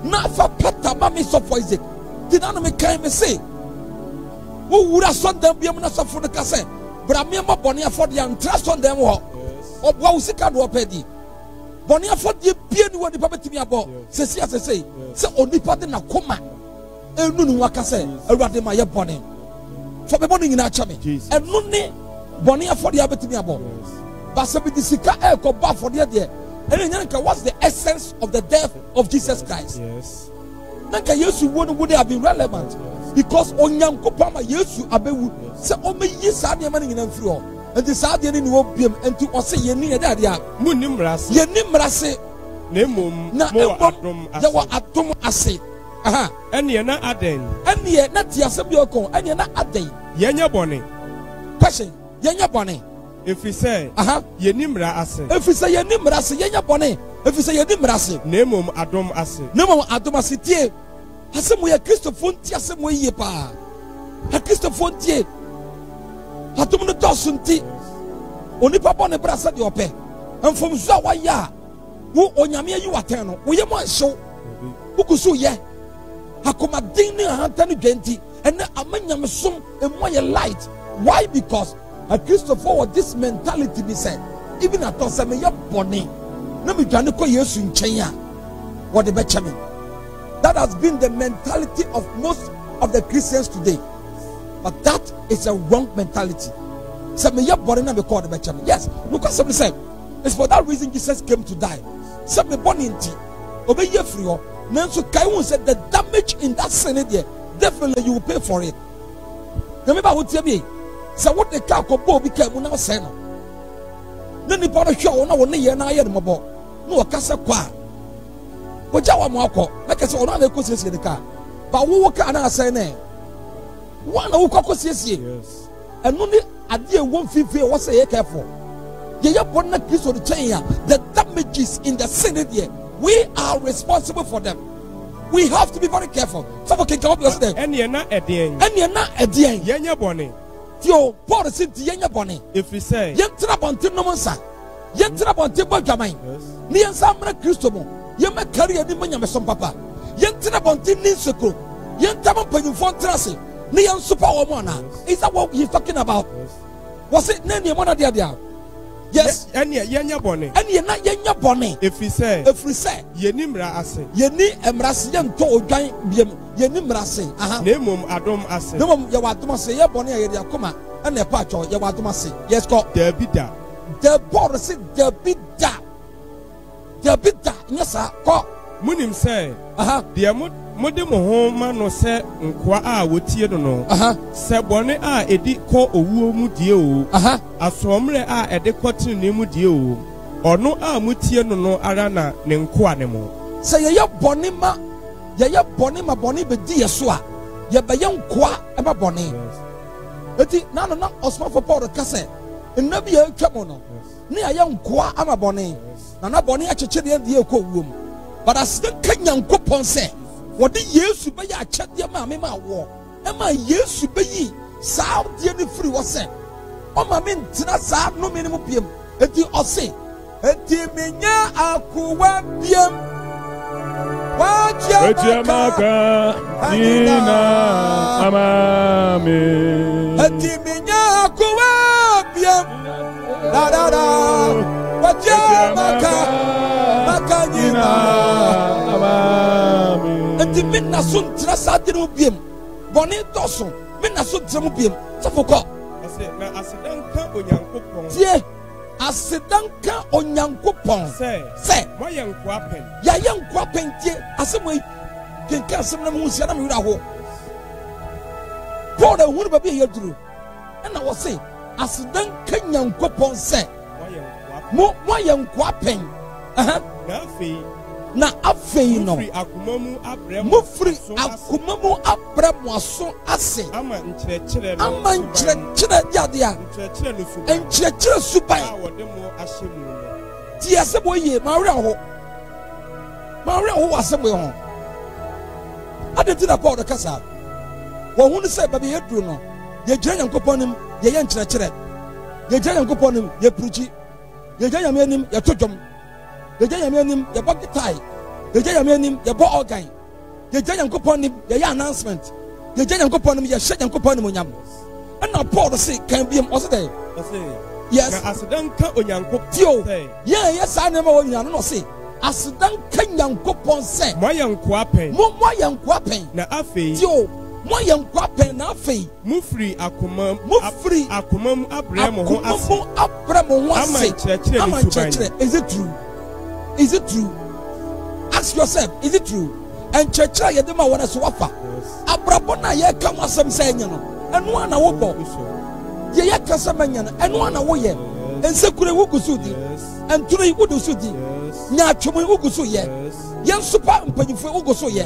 na fa pata ma me so for Isaac dina no me kan me say wo wura so dem bia mu na so fo no ka say bra me ma bɔne afɔde antra so dem ho ɔboa wo sika do ɔpɛdi bɔne afɔde bia ni woni pa betimi abɔ sesi asese se onipa de na koma enu nu waka se awurade ma ye bɔne fo be bɔne nyina acha me enu ne bɔne afɔde abetimi abɔ ba se bi di sika e ko ba afɔde de ene nyanka what's the essence of the death of Jesus Christ nanka yesu wonu would have been relevant because onyankopɔn ma yesu abewu se o me yi sa de ma ne nyina mfiri ho enti sa de ne ni wo biem enti o se ye ni ye de a munni mrase ye ni mrase na emom mo adom ase ye wo adom ase aha ene na aden ene na ti ase bi okon ene na aden ye nya bɔne question ye nya bɔne efiri sɛ aha ye ni mra ase efiri sɛ ye ni mrase ye nya bɔne efiri sɛ ye ni mrase na emom adom ase na emom adom ase tie asɛm yɛ kristofo nti asɛm yie paa kristofo nti adom no dɔso nti onipa bɔ ne bra sɛ deɛ ɔpɛ mfomso a wayɛ a wo onyame ayi watɛn no woyɛ mo anhyew wogu so yɛ akomaden ne ahanta no dwa nti ɛnɛ ama nyamesom ɛmu ayɛ light why because a kristofo wɔ this mentality bi sɛ even atɔ sɛ meyɛ bɔne na medwane kɔ yesu nkyɛn a wɔde bɛkyɛ me. That has been the mentality of most of the Christians today. But that is a wrong mentality. Yes, look at somebody said. It's for that reason Jesus came to die. Some born in tea. Obey ye free. Nanso Kaiwun said the damage in that sin there, definitely you will pay for it. Remember what tell me? So what the car could bo became now say no. Then the part of show no one year na year mobo. No kasa kwa. Ojawa mwako like I said ona na ekosiesie de ka ba wo ka na asai na one wo kokosiesie yes enu ni ade e won fifi wo say careful ye bon na Kristo de chen ya the damages in the sin there we are responsible for them. We have to be very careful. Some can come up and say enya na edien yenya bone tio Paul said yenya bone if we say yentra bonte no monsa yentra bonte bodwaman ni yensa mra Kristo mo yema career ni manya mesom papa yentra bonte ni sekro yentama panyufo ntrase ni yen super woman na is that what he's talking about? Was it nani mo na dia yes enya yenya bone enya na yenya bone if we say yeni mra ase yeni emrase yento odwan biem yeni mrase aha na mom adom ase na mom ye wadom ase ye bone ye dia koma na pa cho ye wadom ase yes ko Davida the Paul said Davida nyesa ko munim say aha dia mode mo ho ma no se nkwa a wotie no no aha se bone a edi ko owuo mu die o aha asomre a edi kwotene ne mu die o ono a mutie no no ara na ne nkwa ne mo se ye bone ma bone be di yeso a ye be ye nkwa e ba bone eti na osma for Paul ka se nnabi ya twamo no ne aye nkwa ama bone na bone a chechede de e ko wuom but as the Kenyankopon say what the yesu be ya chede ma me ma wo e ma yesu be yi sa de ni free wo say o ma me ntina sa no me ni mo piem eti o say eti menya akuwa piem wa Etiamaka ina amame eti menya akuwa piem da wa Etiamaka makanyina amame eti minna so ntina sa de no piem boni toso minna so ntina mo piem safoko na asidanka onyankopon tie asidanka onyankopon se moye nkwa pen ya ye nkwa pen tie asemo kenka asem na mo sia na mo wira ho Paul ehunu ba bi ye duru na wo se asidanka nyankopon se moye nkwa pen aha na fi na afei no mufiri akoma mu abrɛ mufiri akoma mu abrɛ mo aso ase ama nkyerɛkyerɛ no ama nkyerɛkyerɛ yadeɛ nkyerɛkyerɛ no suban nkyerɛkyerɛ suban a wɔde mo ahyɛ mu no tie asɛm wɔ yie ma werɛ ho wɔ asɛm wɔ ho ade ti na Paul de kasa wɔn ho ne sɛ baabi yɛduru no yɛgyina Nyankopɔn nim yɛyɛ nkyerɛkyerɛ yɛgyina Nyankopɔn nim yɛpirikyi yɛgyina Nyame anim yɛto dwom yɛgyina Nyame anim yɛbɔ gitae yɛgyina Nyame anim yɛbɔ organ yɛgyina Nyankopɔn nim yɛyɛ announcement yɛgyina Nyankopɔn nim yɛhyɛ Nyankopɔn nim onyam ɛna Paul se kan biam ɔse dɛ yes na asedan ka Onyankopɔn tio yɛn saa nneɛma wɔ nyina no ɔse asedan ka Nyankopɔn sɛ moayɛ nkoa pɛn moayɛ nkoa pɛn na afei tio moayɛ nkoa pɛn na afei mufiri akoma mu abrɛ mo ho ase ama nkyerɛkyerɛ is it true ask yourself is it true and nkyerɛkyerɛ yɛde ma wɔn so wafa abrabɔ na yɛka ho asɛm sɛ ɛnyɛ no ɛno ana wobɔ yɛyɛ kasa ma nyɛ no ɛno ana woyɛ nsekure wogu so di ntoro yi wogu so di nyaatwom wogu so yɛ yɛn sopa mpanyinfo wogu so yɛ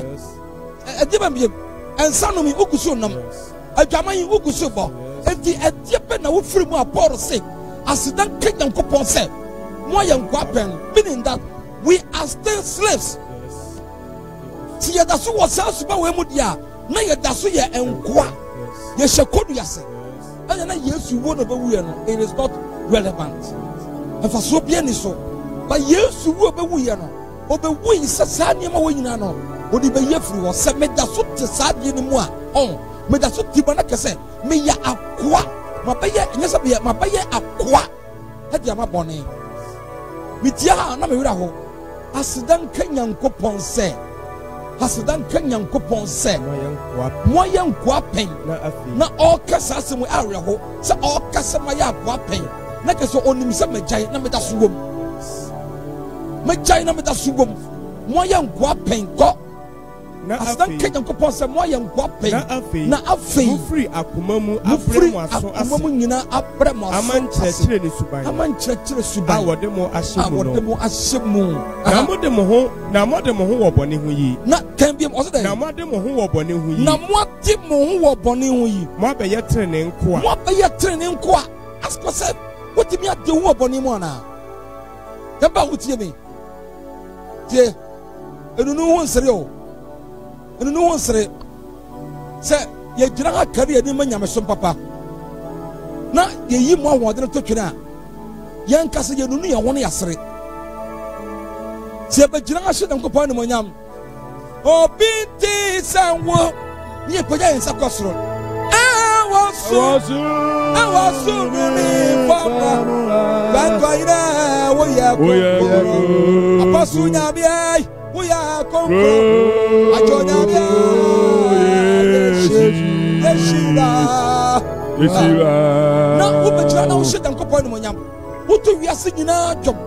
ɛdi ba mbiem nsanom wogu so nam adwaman yi wogu so bɔ enti ɛdi bɛ na wofiri mu a Paul se asedan ka Nyankopɔn sɛ mo ayɛ nkoa pɛn meaning that we are still slaves ti yɛda so wɔ saa suba wɔ mu di a na yɛda so yɛ nkoa yɛhyɛ kodu yɛsɛ ɛyɛ na Yesu wo na bɛwu yɛ no it is not relevant ɛfa so bia ni so but Yesu wo bɛwu yɛ no ɔbɛwu yi sɛ saa nneɛma wɔ nyinaa no ɔde bɛyɛ firi hɔ sɛ meda so te saa deɛ no mu a meda so ti ba na kɛ sɛ meyɛ akoa mabɛyɛ ɛnyɛ sɛ mabɛyɛ akoa ɛde ama bɔne metia ha na mewerɛ ho asedan ka Nyankopɔn sɛ moayɛ nkoa pɛn na ɔka saa asɛm awerɛ ho sɛ ɔka sɛ moayɛ akoa pɛn na kɛ sɛ ɔnim sɛ magyae na meda so wom moayɛ nkoa pɛn kɔ asedan ka Nyankopɔn sɛ moayɛ nkoa pɛn na afei mufiri akoma mu abrɛ mo aso ase nyinaa abrɛ mo aso ama nkyerɛkyerɛ ne suban a wɔde mo ahyɛ mu na mode mo ho wɔ bɔne ho yi na kan biam ɔsɛ dɛ na moade mo ho wɔ bɔne ho yi mo abɛyɛ tenene nkoa ask yourself wotumi ade ho wɔ bɔne mu anaa yɛba wotie me tie ɛnunu ho nsere sɛ yɛgyina ha kari yɛde ma nyamesom papa na yɛyi mo ahoɔden to twene a yɛnka sɛ yɛnunu yɛn ho no yɛasere sɛ yɛbɛgyina ha hyɛ Nyankopɔn animuonyam obi nti sɛ wo ne yɛpagya yɛn nsa kɔ soro ɛwɔ so numi fɔma bɛnkɔ yinɛ woyɛ kɔnkɔn apɔso nyameɛ woyɛ kɔnkɔn akyɔ nyameɛ yɛhyira na wobɛgyina na wohyɛ Nyankopɔn animuonyam woto wiase nyinaa dwom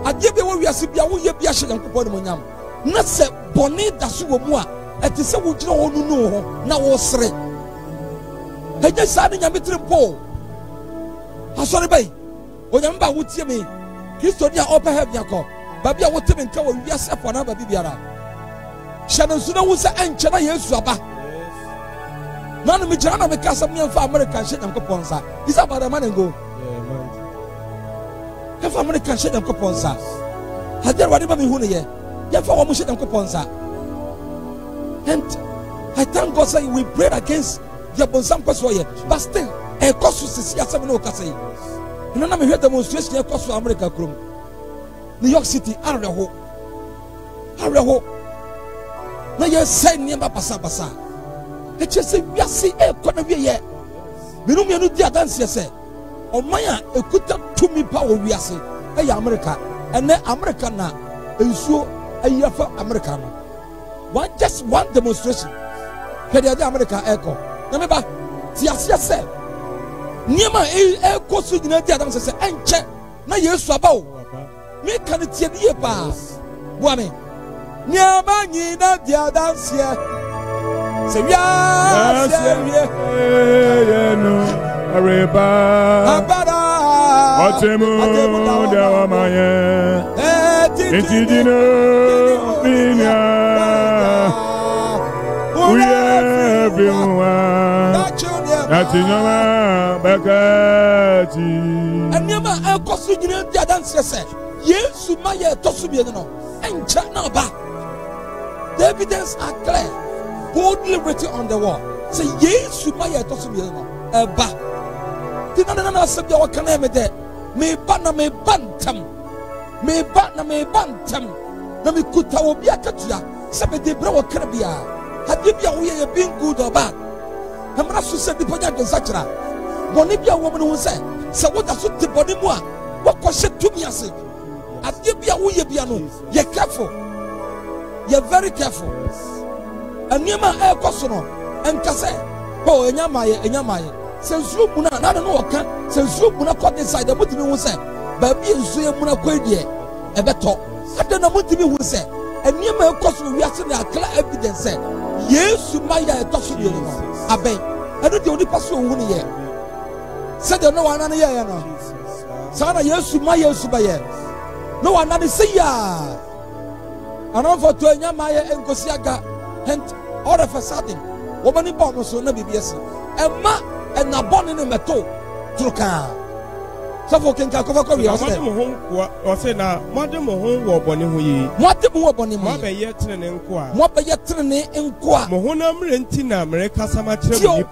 adeɛ bi wɔ wiase bia woyɛ bi ahyɛ Nyankopɔn animuonyam na sɛ bɔne da so wɔ mu a ɛte sɛ wogyina hɔ nunu hɔ na wɔsere ɛnyɛ saa ne Nyame tiri mpo asɔre bɛyi onyame ba wotie me Kristo ni a ɔpɛ ha biakɔ baabi a wote me nka wɔ wiase afɔ na baabi biara hyɛ no nso na wo sɛ ɛnkyɛ na Yesu aba na no megyina na meka sɛ meɛmfa America nhyɛ Nyankopɔn nsa is that about the man and go yɛmfa America nhyɛ Nyankopɔn nsa adeɛ Awurade ba mehu no yɛ yɛmfa wɔ mo hyɛ Nyankopɔn nsa and I thank God say we prayed against the bonsam person here but still a cost sisi asem no kasa yi na na me hwe demonstration e cost America krom New York City areho na ye say niamba basa e che se wiase e kɔ na wie ye minum ye no di adanse se ɔman a ekuta tumi pa wɔ wiase e ya America ene America na ensuo ayiafa America no just one demonstration kede ade America e kɔ na me ba ti asia se niema e kɔ so nyina di adanse se enche na Yesu aba o me kan tie die pa boa me niema nyina di adanse se wia se wie no areba abada otemu da wamaye Intidino Minya Uye Bimwa Natinoma Bakati And Yama Kosugian Diadan said, Yes, Sumaya Tosubiano, and Chanaba. The evidence are clear, boldly written on the wall. Say, Yes, Sumaya Tosubiano, a ba. Tinana said, Your calamity, me banner, me bantam, me banner, me bantam. Namikuta will be a katia, Sabbath Bro Caribia. Had you been good or bad? Hamrasu said the Ponya Gonzatra. Bonibia woman who said, So what does it to Bonimoa? What was it to me? I said, As you be a Wuyabiano, you're careful. You're very careful. And Yama Air Cosono and Casse, oh, and Yamaya, since you Muna, I don't know what can, since you Muna caught inside the Mutimi who said, Baby, you Muna Quadia, a better. I don't know Mutimi who said, and Yama Cosono, we are seeing a clear evidence said, Yes, Maya Tosu, I beg. I don't the only person who here. Said no one on here, no. Sana, yes, Maya Subaya. No one on the sea. And on for Tonya Maya and Kosiaga, and all of a sudden, woman in Bonos will never be yes. And Ma and a bonnet in the toe, Truka. So for King Kakova, or say now, Madame Mohon or Bonnie, what the more Bonnie, what by yet and qua, what by yet and qua, Mohonam Rentina, America Samachim,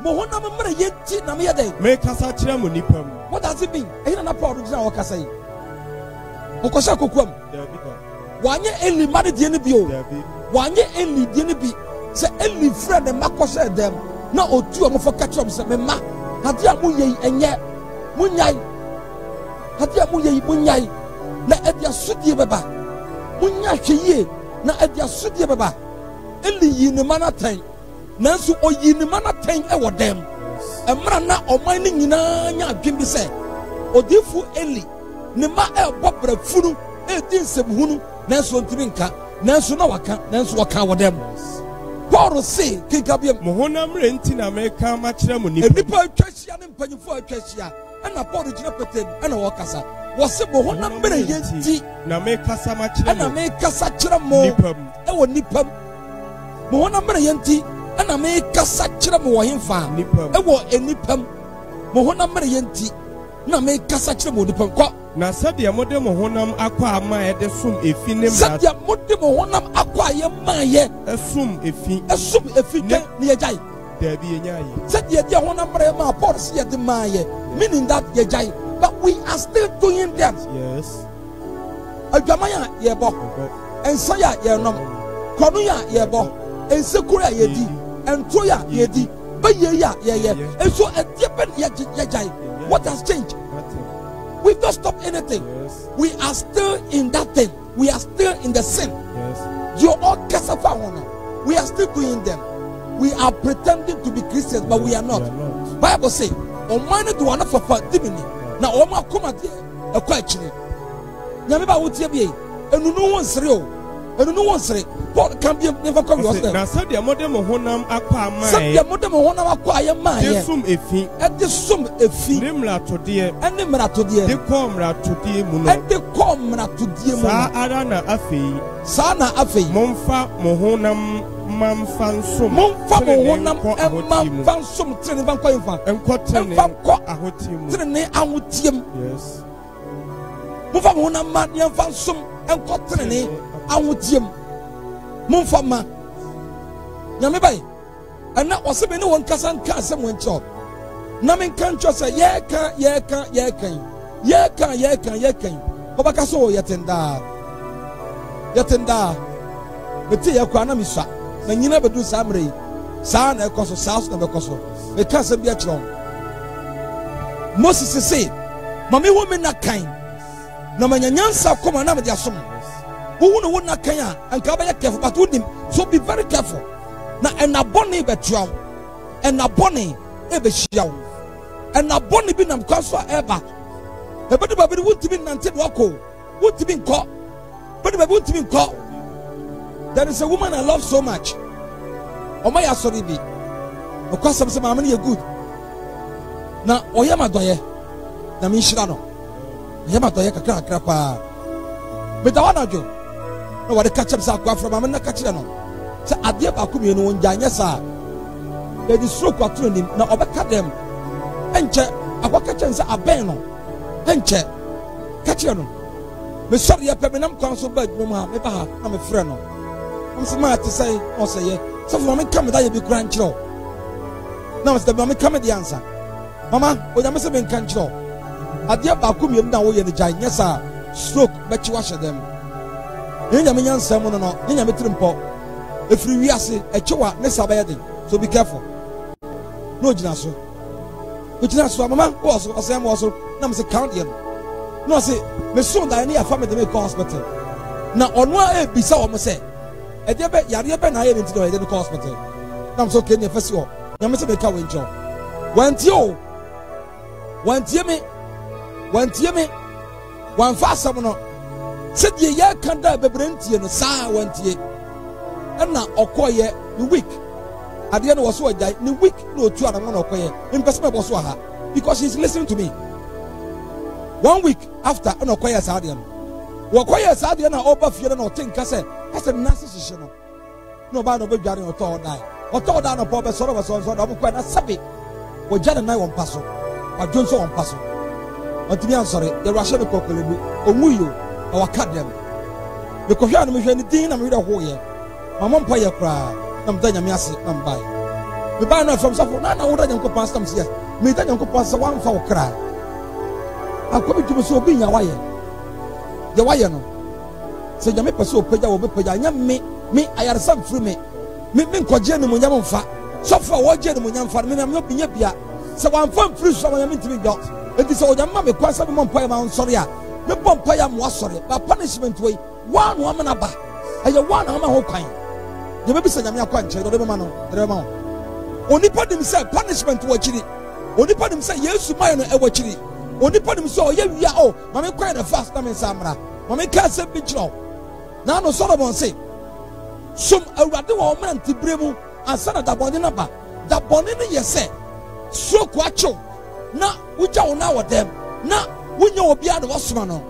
Mohonam Yeti, Namia Day, make us a chamunipum. What does it mean? Ain't an apology now, Casay. Okoshakukum. One year only married the NBO. 1 year only the NB. Say only friend and Makosha them. Now, or 2 of for catch up, some ma. Hadia Muye and yet Munyai. Hadia Muye Munyai. Na Edia Sudi Baba. Munya Chie. Na Edia Sudi Baba. Only in the manner time. Nansu or in the manner time, I want them. A man or mining in a Jimmy said. Or defu Eli. Nema el Bobra Funu. Sem Hunu. Nansu Timinka. Nansu Nawaka. Nansu Waka with them. Paul say, Kikabiam Mohonam Rentina, America Machamunip. And people Cheshia and Panifor Cheshia. And a Porridge and a Wakasa. Was a Mohonam Yenti. Nameka Samach And I make Casachra more. Ewo Nipam. Mohonam Yenti. And I make Casachra more in farm. Ewo Enipam. Mohonam Yenti. Na make Casachra more Nipam. Na sadia modem honam akwa ama ede sum efi ne sadia modem honam akwa ye maye esum efi ne yejai there be enyai sadia dia honam re ma Paul see the maye meaning that yejai but we are still doing them. Yes, adwamaya ye bo ensaya ye nom kono ya ye bo ensekura ye di ento ya ye di ba ye ya ye enso ediepen yejai. What has changed? We've not stopped anything. Yes. We are still in that thing. We are still in the sin. Yes. You're all casafa. We are still doing them. We are pretending to be Christians, but we are not. Bible say, "O mine do not for dimini." Now, o ma come at a question. Nyameba wutie bi. Enu no one sere. Enu no one sere. Paul can be never come yourself. Na sadia modem honam akwa ama. Sadia modem honam akwa ye ma ye. Desum efi. Edesum efi. Nimra to de. Ene mra to de. De komra to de mu no. Ede komra to de mu. Sa ara na afei. Sa na afei. Momfa mohonam mamfansum. Momfa mohonam mamfansum trene ban kwa yfa. Enko trene ahotim. Trene ahotim. Yes. Momfa mohonam ma yfansum enko trene ahotim. Momfa ma. Nyame bai. Ana osebe ne won kasa nka asem won cho. Na men kan cho say ye kan. Obaka so yetenda. Beti ya kwa na miswa. Na nyina bedu samre. Sa na ekoso sa so na bekoso. Me kan se bia chiro. Moses say, "Mami wo me na kan. Na manyanyansa koma na me dia som." Who no na kan ya anka ba careful but who so be very careful. Na enaboni betuaw. Enaboni ebehyiaw. Enaboni bi nam kwaso eba. Ebedi babedi wuntimi nante do akọ. Wuntimi nkọ. Ebedi babedi wuntimi nkọ. There is a woman I love so much. Oma ya sorry bi. Okwasam se maame ye good. Na oyema doye. Na mi hira no. Oyema doye kakra pa. Metawana no what the catch up sa kwa from amena catch no say ade ba ku mienu wonja nya sa e di stroke atro nim na obeka dem enche akwaka chense aben no enche catch no me sorry ya pe me nam kwan so ba adwuma ha me ba ha na me frɛ no am se ma te say o say ye so for me come da ye bi kran kiro na me say me come the answer mama o ya me say me kan kiro ade ba ku mienu na wo ye ne jan nya sa stroke ba chi wa hye dem Ninya me nyansa mu no ninya me trimpo efiri wiase echewa ne sabaya den so be careful no gina so mama wo so asem wo so na me say count here no say me so da ni afa me de me hospital na ono a ebisa wo me say e de be yare be na ye nti do e de hospital na me so ke ne fasi wo nya me say be ka we ncho wantie me wan fa asem no said ye kanda bebrentie no sa wantie na okoye ni week ade no was so ajai ni week no otu ana no okoye in person be so ha because he's listening to me 1 week after na okoye sa ade no okoye sa ade na oba fie na otinka se ase nase hihye no ba no be dware oto da no po be so na bukwa na sabe o jare na won paso adwonso won paso otimi ansore ye rahye be kokelebu omuyo our academy the kohwa no mehwe ni din na me da ho ye mama mpa ye kra na mda nyame ase na mbai me ba na from safo na wo da nyanko pastor mse me da nyanko pastor wan fa wo kra akobi tumo so obi nya waye ye waye no se nyame pese opagya wo be pagya nya me ayarsam fru me nkoje ne munyam mfa sofo wo je ne munyam fa me na me obi nya bia se wan fa fru so nyame ntimi dot enti se wo nyama me kwasa me mpa ye ma nsori a me bompa ya mo asore ba punishment wey one woman aba aye one ama ho kwan ye be bisa nyame akwa nche do be ma no de ma onipa dim say punishment wo chiri onipa dim say yesu mai no e wo chiri onipa dim say o ye wia o ma me kwan na fast na me samra ma me ka se bi chiro na no Solomon say sum awrade wo man tibremu ansana da boni na ba da boni ne ye say so kwacho na uja wona wo dem na wunya obi ade wasoma no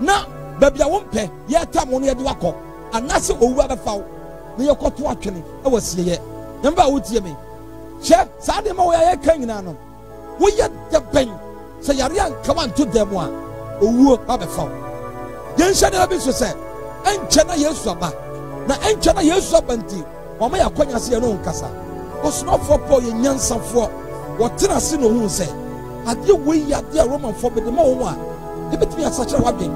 na babia wompe ye tam no ye de wakọ anase owu abefaw na ye kọto atwene e wasie ye nyamba wotie me che sa de ma wo ye kan nyina no wo ye de ben se yare an kawan to dem a owu abefaw ye nhyɛ de bi so se enche na Yesu aba na enche na Yesu aba nti wo ma yakonya se ye no nkasa osnofo po ye nyansafo wo tena se no hu se ade we ade Roman for be the ma wo a e betimi asakira wadwen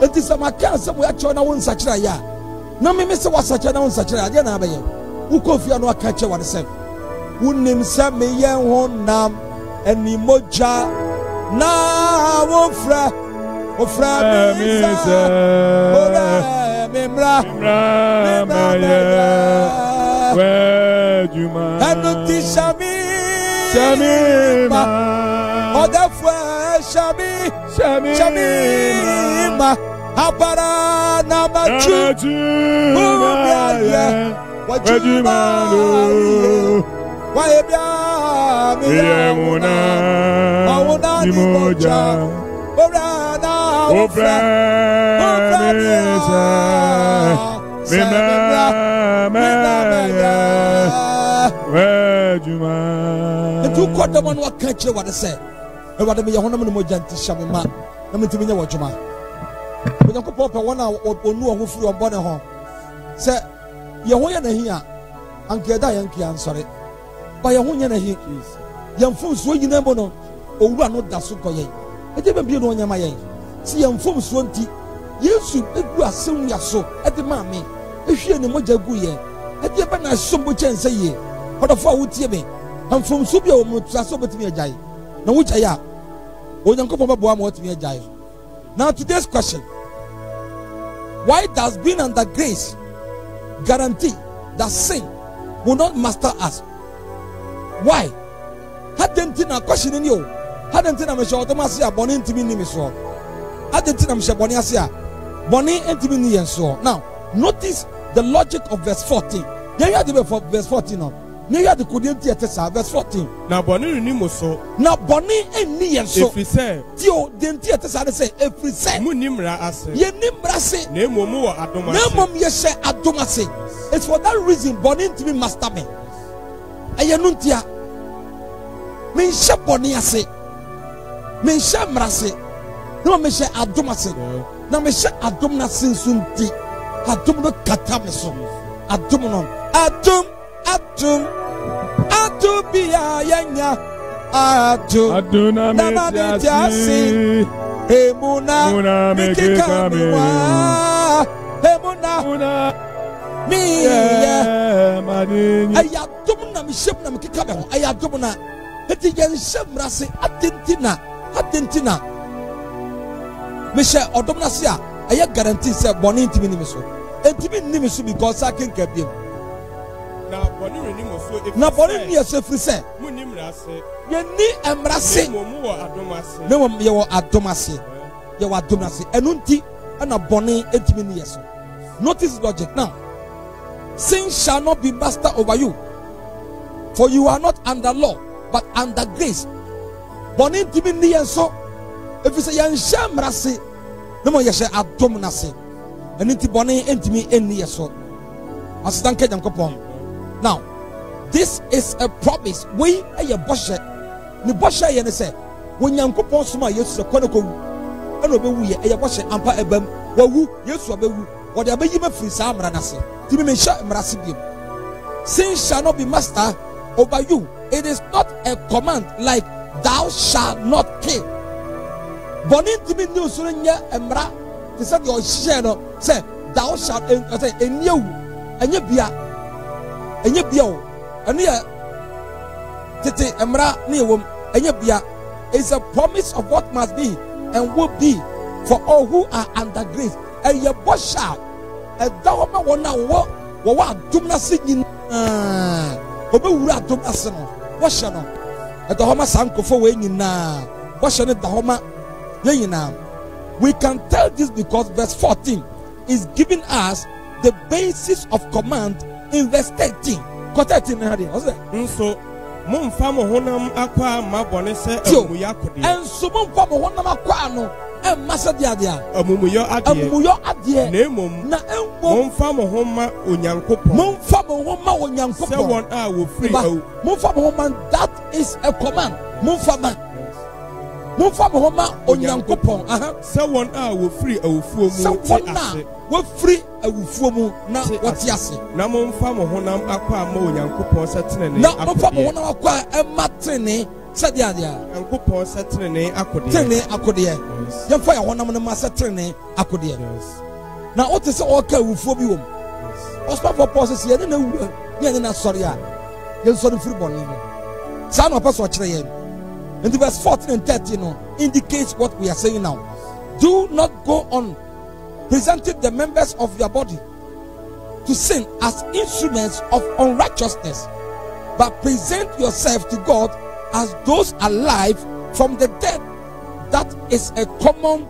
enti sama kan se mo ya che na wo nsakira ya na me se wasakira na wo nsakira ade na abaye wo kofia no aka che wade se wonim se me ye ho nam eni moja na wo fra me se ora me mra we juma anu ti shami Odafwa Shami ma Habara na machu Wajuma Waebia Miyamuna Mawuna Nimoja Orana Ofra Tu kwada man wa ka kire wade se e wade me ye honam no mojanti hyame ma na metimi nya wodwuma Onyankopɔn pɛ wɔn a onu ɔho firi ɔbɔ ne ho se ye ho ye na hi a anka da ye nkia nsɔre ba ye ho nye na hi ye mfom so nyina mo no owura no da so kɔ ye e de bia no nyama ye si ye mfom so nti Yesu egu asem ya so e de ma me e hwie ne moja gu ye e de ba na sombo chense ye odofo a wotie me amfom so bia wo mo traso betimi agyae na wo gyae a Onyankopɔn bɛboa ma wotimi agyae. Now today's question: why does being under grace guarantee that sin will not master us? Why? Hadentina question in you. Hadentina me show Thomas ya boni ntimi ni me so. Hadentina me show boni asia. Boni ntimi ni so. Now, notice the logic of verse 14. There you have verse 14 now. Near the Korean theatre, verse 14. Na bɔne ni mo so. Now, Bonnie and Nian so. Efiri sɛ. Tio, the theatre say, every say. Mu ni mmara ase. Ye nimra say. Na emu mu wɔ adom ase. Na mom ye say adoma say. It's for that reason Bonnie to be master me. Ayanuntia. Me she Bonnie ase. Me she mra say. No me she adoma say. Na me she adom na sinsunti. Adom no kata me so. Adom no. Adom biya yanya. Adom Aduna Namadiasi. Emuna mikika miwa. Emuna mi Madini. ayadom na mishep na mikika me ho ayadom na eti yen shemra se adentina mishe odom na se a aya guarantee se boni ntimi ni so ntimi ni so because akenka biem Na bɔne ni mo so. na boni ni se free se Mu ni mmara ase. ye ni emra se Na emu mu wɔ adom ase. na mo ye wo adom ase ye wo adom ase enu nti na boni ntimi ni so. Notice logic now. Sin shall not be master over you, for you are not under law but under grace. Boni ntimi ni so if you say yan shamra se no mo ye she adom na se enu nti boni ntimi eni so. Asidanke Nyankopɔn. Now, this is a promise. We are your boshe. Ni boshe ye ne say when Nyankopɔn soma Yesu se kɔne ko wu. Ɛna obewu ye your boshe ampa ebam. Wawu Yesu abewu. What they abeyi me free sa amra na se. Ti me sha amra se biem. Sin shall not be master over you. It is not a command like thou shalt not kill. Boni ti me ni so nya amra. Ti say the ohye no say thou shalt say enyewu. Enye bia o ene ya tete emra na ewom enye bia is a promise of what must be and will be for all who are under grace. Eye bosha edawoma wona wo adom na se nyin obewura adom ase no wo hye no edawoma sankofo we nyina wo hye no dawoma ye nyina. We can tell this because verse 14 is giving us the basis of command in verse 13. Nso mumfa mo honam akwa ma bɔne sɛ amumuya akode. Enso mumfa mo honam akwa no emma sɛ dia. Amumuya adie. Na mumfa mo homa Onyankopɔn. Mumfa mo homa Onyankopɔn. Sɛ wɔn a wo free awu. Mumfa mo homa, that is a command. Mumfa mo homa Onyankopɔn. Sɛ wɔn a wo free awufuo mu ti ase. Wo free awufuo mu na wɔte ase. Na momfa mo honam akwa ma Onyankopɔn sɛ tenene akode. Na momfa mo honam akwa ɛma tenene sɛ dia. Onyankopɔn sɛ tenene akode. Tenene akode. Yɛmfa yɛ honam no ma sɛ tenene akode. Na wote sɛ ɔka awufuo bi wom. Ɔsɔfo Paul sɛ yɛne na wu yɛne na sɔre a yɛnsɔre firi bɔne mu. Saa na ɔpɛ sɛ ɔkyerɛ yɛn. And the verse 14 and 13 indicates what we are saying now. Do not go on presenting the members of your body to sin as instruments of unrighteousness, but present yourself to God as those alive from the dead. That is a common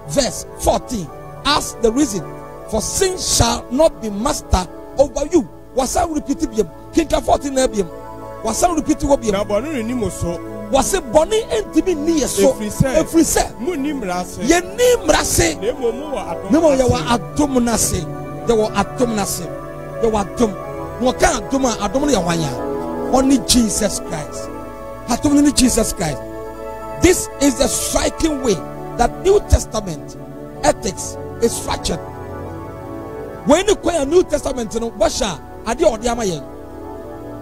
verse 14 as the reason for sin shall not be master over you. Was I repeating? Kinka 14 was I repeating? Was a bonny and Timmy near so every set. Munimrase, Yenimrase, no, you were Adomunase, there were Adomunase, there were Dum, Waka Duma, Adomunia Wanya, only Jesus Christ. Adomuni Jesus Christ. This is the striking way that New Testament ethics is structured. When you call a New Testament, Washa, Adi Odiamaye,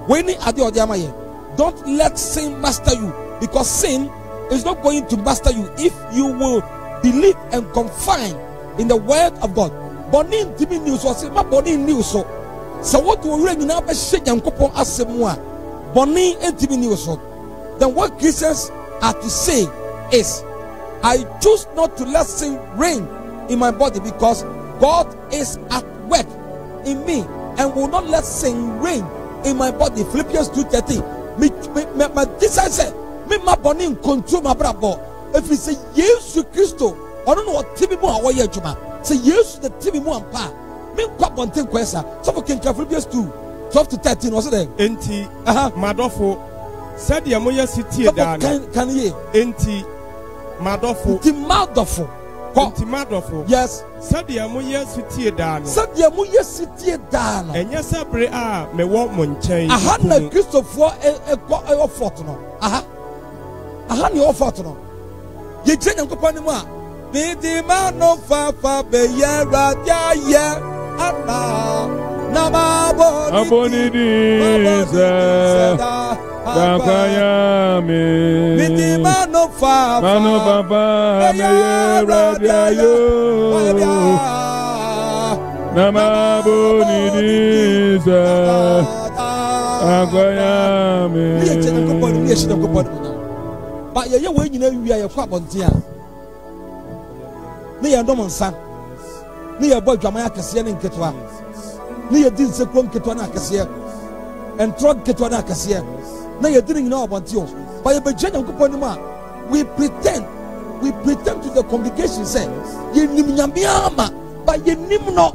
when you Adi Odiamaye. Don't let sin master you, because sin is not going to master you if you will believe and confine in the word of God. Boni ntimi news was my boni news so what we read in our shake and coupon as moi boni ntimi news so. Then what Christians are to say is, I choose not to let sin reign in my body because God is at work in me and will not let sin reign in my body. Philippians 2:13. My desire say me ma boni in control my brabo. If we say Jesus Christo, I don't know what TV mo awoye adwuma. Say Jesus the TV mo ampa. Me kwa bonten kwesa. So for Philippians 2 12 to 13 was there. Enti madofo said ya moya city da no. Can ye? Enti madofo. Enti madofo. Enti madofo. Yes. Said ya moya city da no. Said ya moya city da no. Enya sabre a me wo mo nchen. Aha na Christopher e fort no. Aha ni o fort no. Ye gye Nyankopɔn ne mu a Bidi mano fa be ye radia ye ana na aboni di se dakaya me Bidi mano fa me ye radia yo na aboni di se dakaya me ye gye Nyankopɔn ba ye we nyina wi a ye kwa bonte a ne yɛ dɔm nsa ne yɛ bɔ dwaman akɛseɛ ne nketewa ne yɛ di nsekuro nketewa ne akɛseɛ ntorɔ nketewa ne akɛseɛ ne yɛ di ne nyinaa ɔbɔnte o ba yɛ bɛgyina Nyankopɔn anim a we pretend to the congregation sɛ yɛnim Nyame ama ba yɛnim no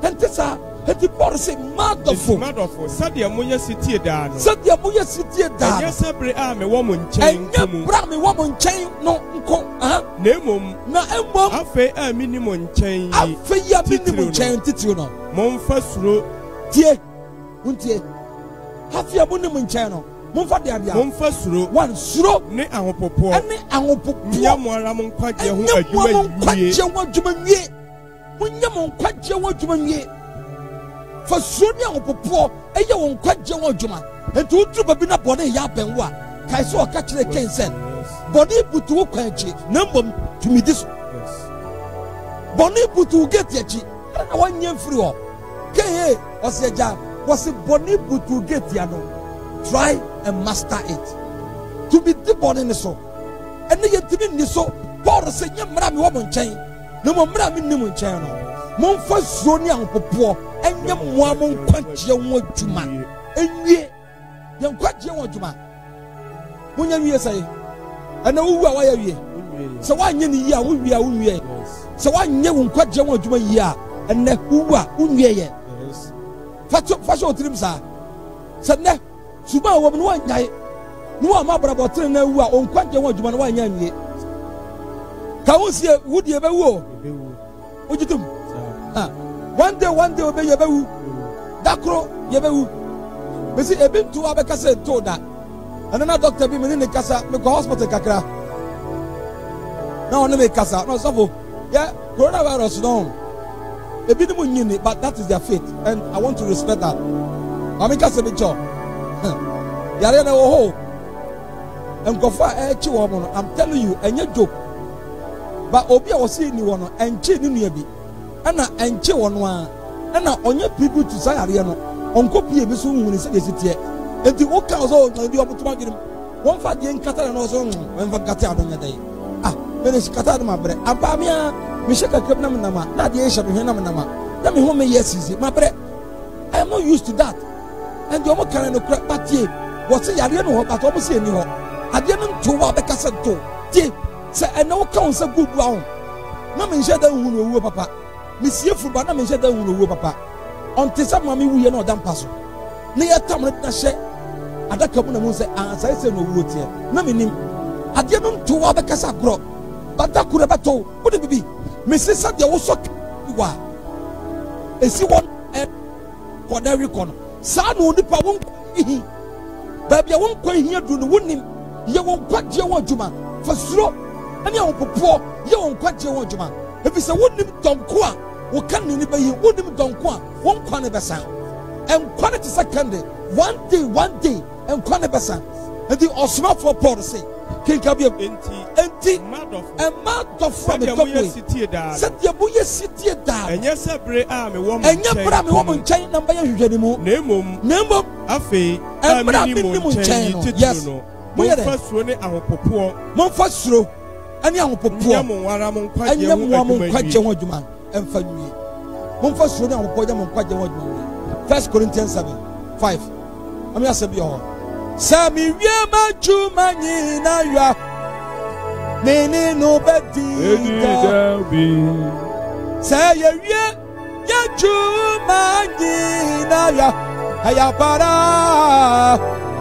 ɛnte saa ɛti Paul sɛ madɔfo sɛdeɛ moyɛ sitie daa no ɛnyɛ sɛ bere a mewɔ mo nkyɛn ɛnyɛ bere a mewɔ mo nkyɛn no nko na mmom afei a menni mo nkyɛn afei a menni mo nkyɛn titiri no momfa suro tie wontie afei a monni mo nkyɛn no momfa deadeɛ momfa suro one suro ne ahopopoɔ ɛne ahopopoɔ nyɛ mo ara mo nkwagyeɛ ho adwuma wie monyɛ mo nkwagyeɛ ho adwuma wie fa suro ne ahopopoɔ ɛyɛ wo nkwagyeɛ ho adwuma nti woturu baabi na bɔne yɛ abɛn wo a kae sɛ ɔka kyerɛ Kain sɛ bɔne butu wo kwan akyi na mmom tumi di so bɔne butu wo gate akyi ɛna na woanyɛ mfiri hɔ Kain ɔsɛ agya wɔse bɔne butu wo gate ya no try and master it tumi di bɔne ne so ɛne yɛntumi nni so Paul sɛ nyɛ mmara me wɔ mo nkyɛn na mmom mmara me nni mo nkyɛn no momfa suro ne ahopopoɔ ɛnyɛ mmoa mo nkwagyeɛ ho adwuma ɛnwie yɛ nkwagyeɛ ho adwuma monya wie sɛ ɛna wowu a woayɛ wie sɛ woanyɛ ne yie a wowie a wonwie sɛ woanyɛ wo nkwagyeɛ ho adwuma yie a ɛnɛ wowu a wonwie yɛ fa hyɛ otirim saa sɛ nnɛ suma a wɔm no woannyae ne woama abrabɔtere no awu a ɔnkwagyeɛ ho adwuma no woanyɛ anwie ka wo sie wodie bɛwu o wogye tom one day obe yebewu dakro yebewu besi ebi ntu abeka se ntu da anana doctor bi me ne kasa me ko hospital kakra na ono me kasa no sofo yeah coronavirus no ebi ni mo nyini but that is their faith and I want to respect that ami kasa be cho yare na wo ho enkofa e chi wo mo no I'm telling you enye joke but obi a wo si ni wo no enchi ni nua bi ana enche wono a ana onye people to say are no onko pie bi so nwuni se desitie enti wo ka so na bi obutuma girim won fa de nkata na so won fa kata adonya dai me kata ma bre aba me a me sheka kab na nama na de ehya me na nama na me ho me yesizi ma bre I am not used to that and the omo kan no kra patie wo se yare no ho but omo se ni ho ade no nto wa be kasa to tie se ena wo ka on se gudu a na me nhye da hu no wu papa Monsieur Fuba na me nhye da hu no wu papa on te sa mama wuye na odam paso ne ya tam na hye adaka mu na mu se ansa se no wu tie na me nim ade no nto wa be kasa gro bata kure bato wo de bibi me se sa de wo so wa esi won for the recon sa no nipa won hi ba bia won kwa hi adu no wonim ye won kwaje won adwuma fa suro ani won popo ye won kwaje won adwuma ebi se wonim donko a wo kan ni ba yi wonim donko a won kwa ne besa en kwa ne second one day en kwa ne besa enti osma for Paul say ken ka bia enti mad of from the top way said ya buye city da enye sebre a me wo mo nchen na mba ye hwehwani mu nemo afei minimum nchen yes momfa suro ne ahopopo momfa suro ani ahopopo anya mo nkwaje ho adwuma emfa nwie momfa suro ne ahopopo anya mo nkwaje ho adwuma 1 Corinthians 7:5 ami asabi ho Sami wie majuma nyina ya nini no bedi dabi say ye wie ye Chumanyina ya ayapara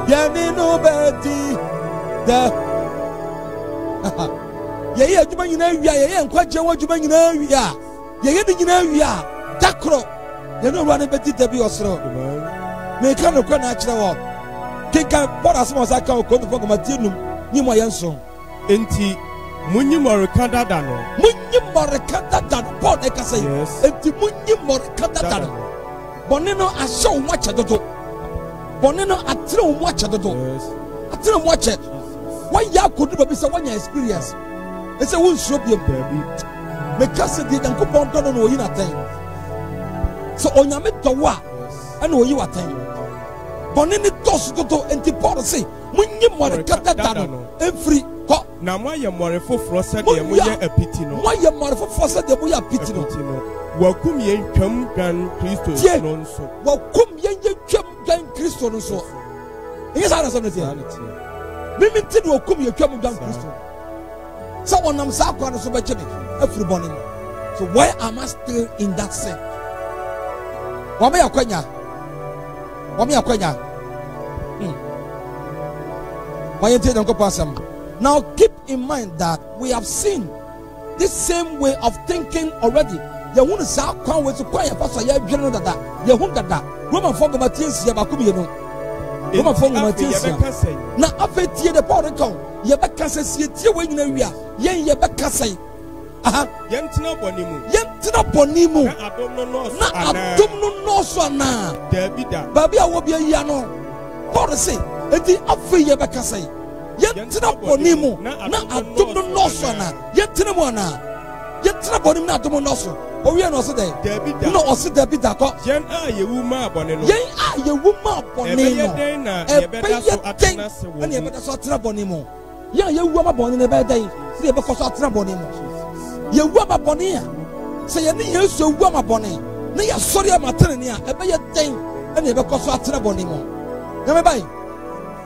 yeninu beti de yeye adwuma nyina awia yeye nkwaje wo adwuma nyina awia yeye ni nyina awia dakro yeno ruwa ne beti de bi osro me ka no kwa na akire wo kika bora asema sa ka ko no fo ma tienum ni mo yenso enti munyi morikada dano bod e ka say enti munyi morikada dano bone no ahye wo ache dodo bone no atre wo ache dodo atre wo ache wan ya kodu ba bi say wan experience e say won so biem baby me ka say di Yankopon dono no yi na ten so onyame dowo a na oyi wa ten bone ni dos dodo enti bod say munyi morikada dano every na moye more foforo se de moye apiti no moye more foforo se de moye apiti no wakum ye twam gan Kristo no nso wakum ye twam gan Kristo no nso yes I understand it mimi tin wakum ye twam gan Kristo so wonam sa kwa no so be chebe everybody so why am I still in that sin wa me yakwanya why you think Yankopon asem. Now keep in mind that we have seen this same way of thinking already. Yehun sa kwan we to kwan ya pastor ya dwene dada. Yehun dada. Roman for Matthias ya bakum ye no. Roman for Matthias. Na afetie de Paul kan. Ye be kasa sie tie we nyina wia. Yen ye be kasa. Aha. Yen tena bonimu. Na adom no so na. Davida. Babi a wo bia ya no. Paul say, "Enti afi ye be kasa." Yentina bonimu na adom no so na yentina mo na yentina bonimu na adom no so owie no so dey no o se Davida ko yen a yewu ma bone no na yebeda so atena se wo na yebeda so atena bonimu ya yewu ma bone ne be dey se yebe ko so atena bonimu yewu ma bone a se ye ne Yesu yewu ma bone na ya sori amatene ne a ebe ye den na yebe ko so atena bonimu na me bai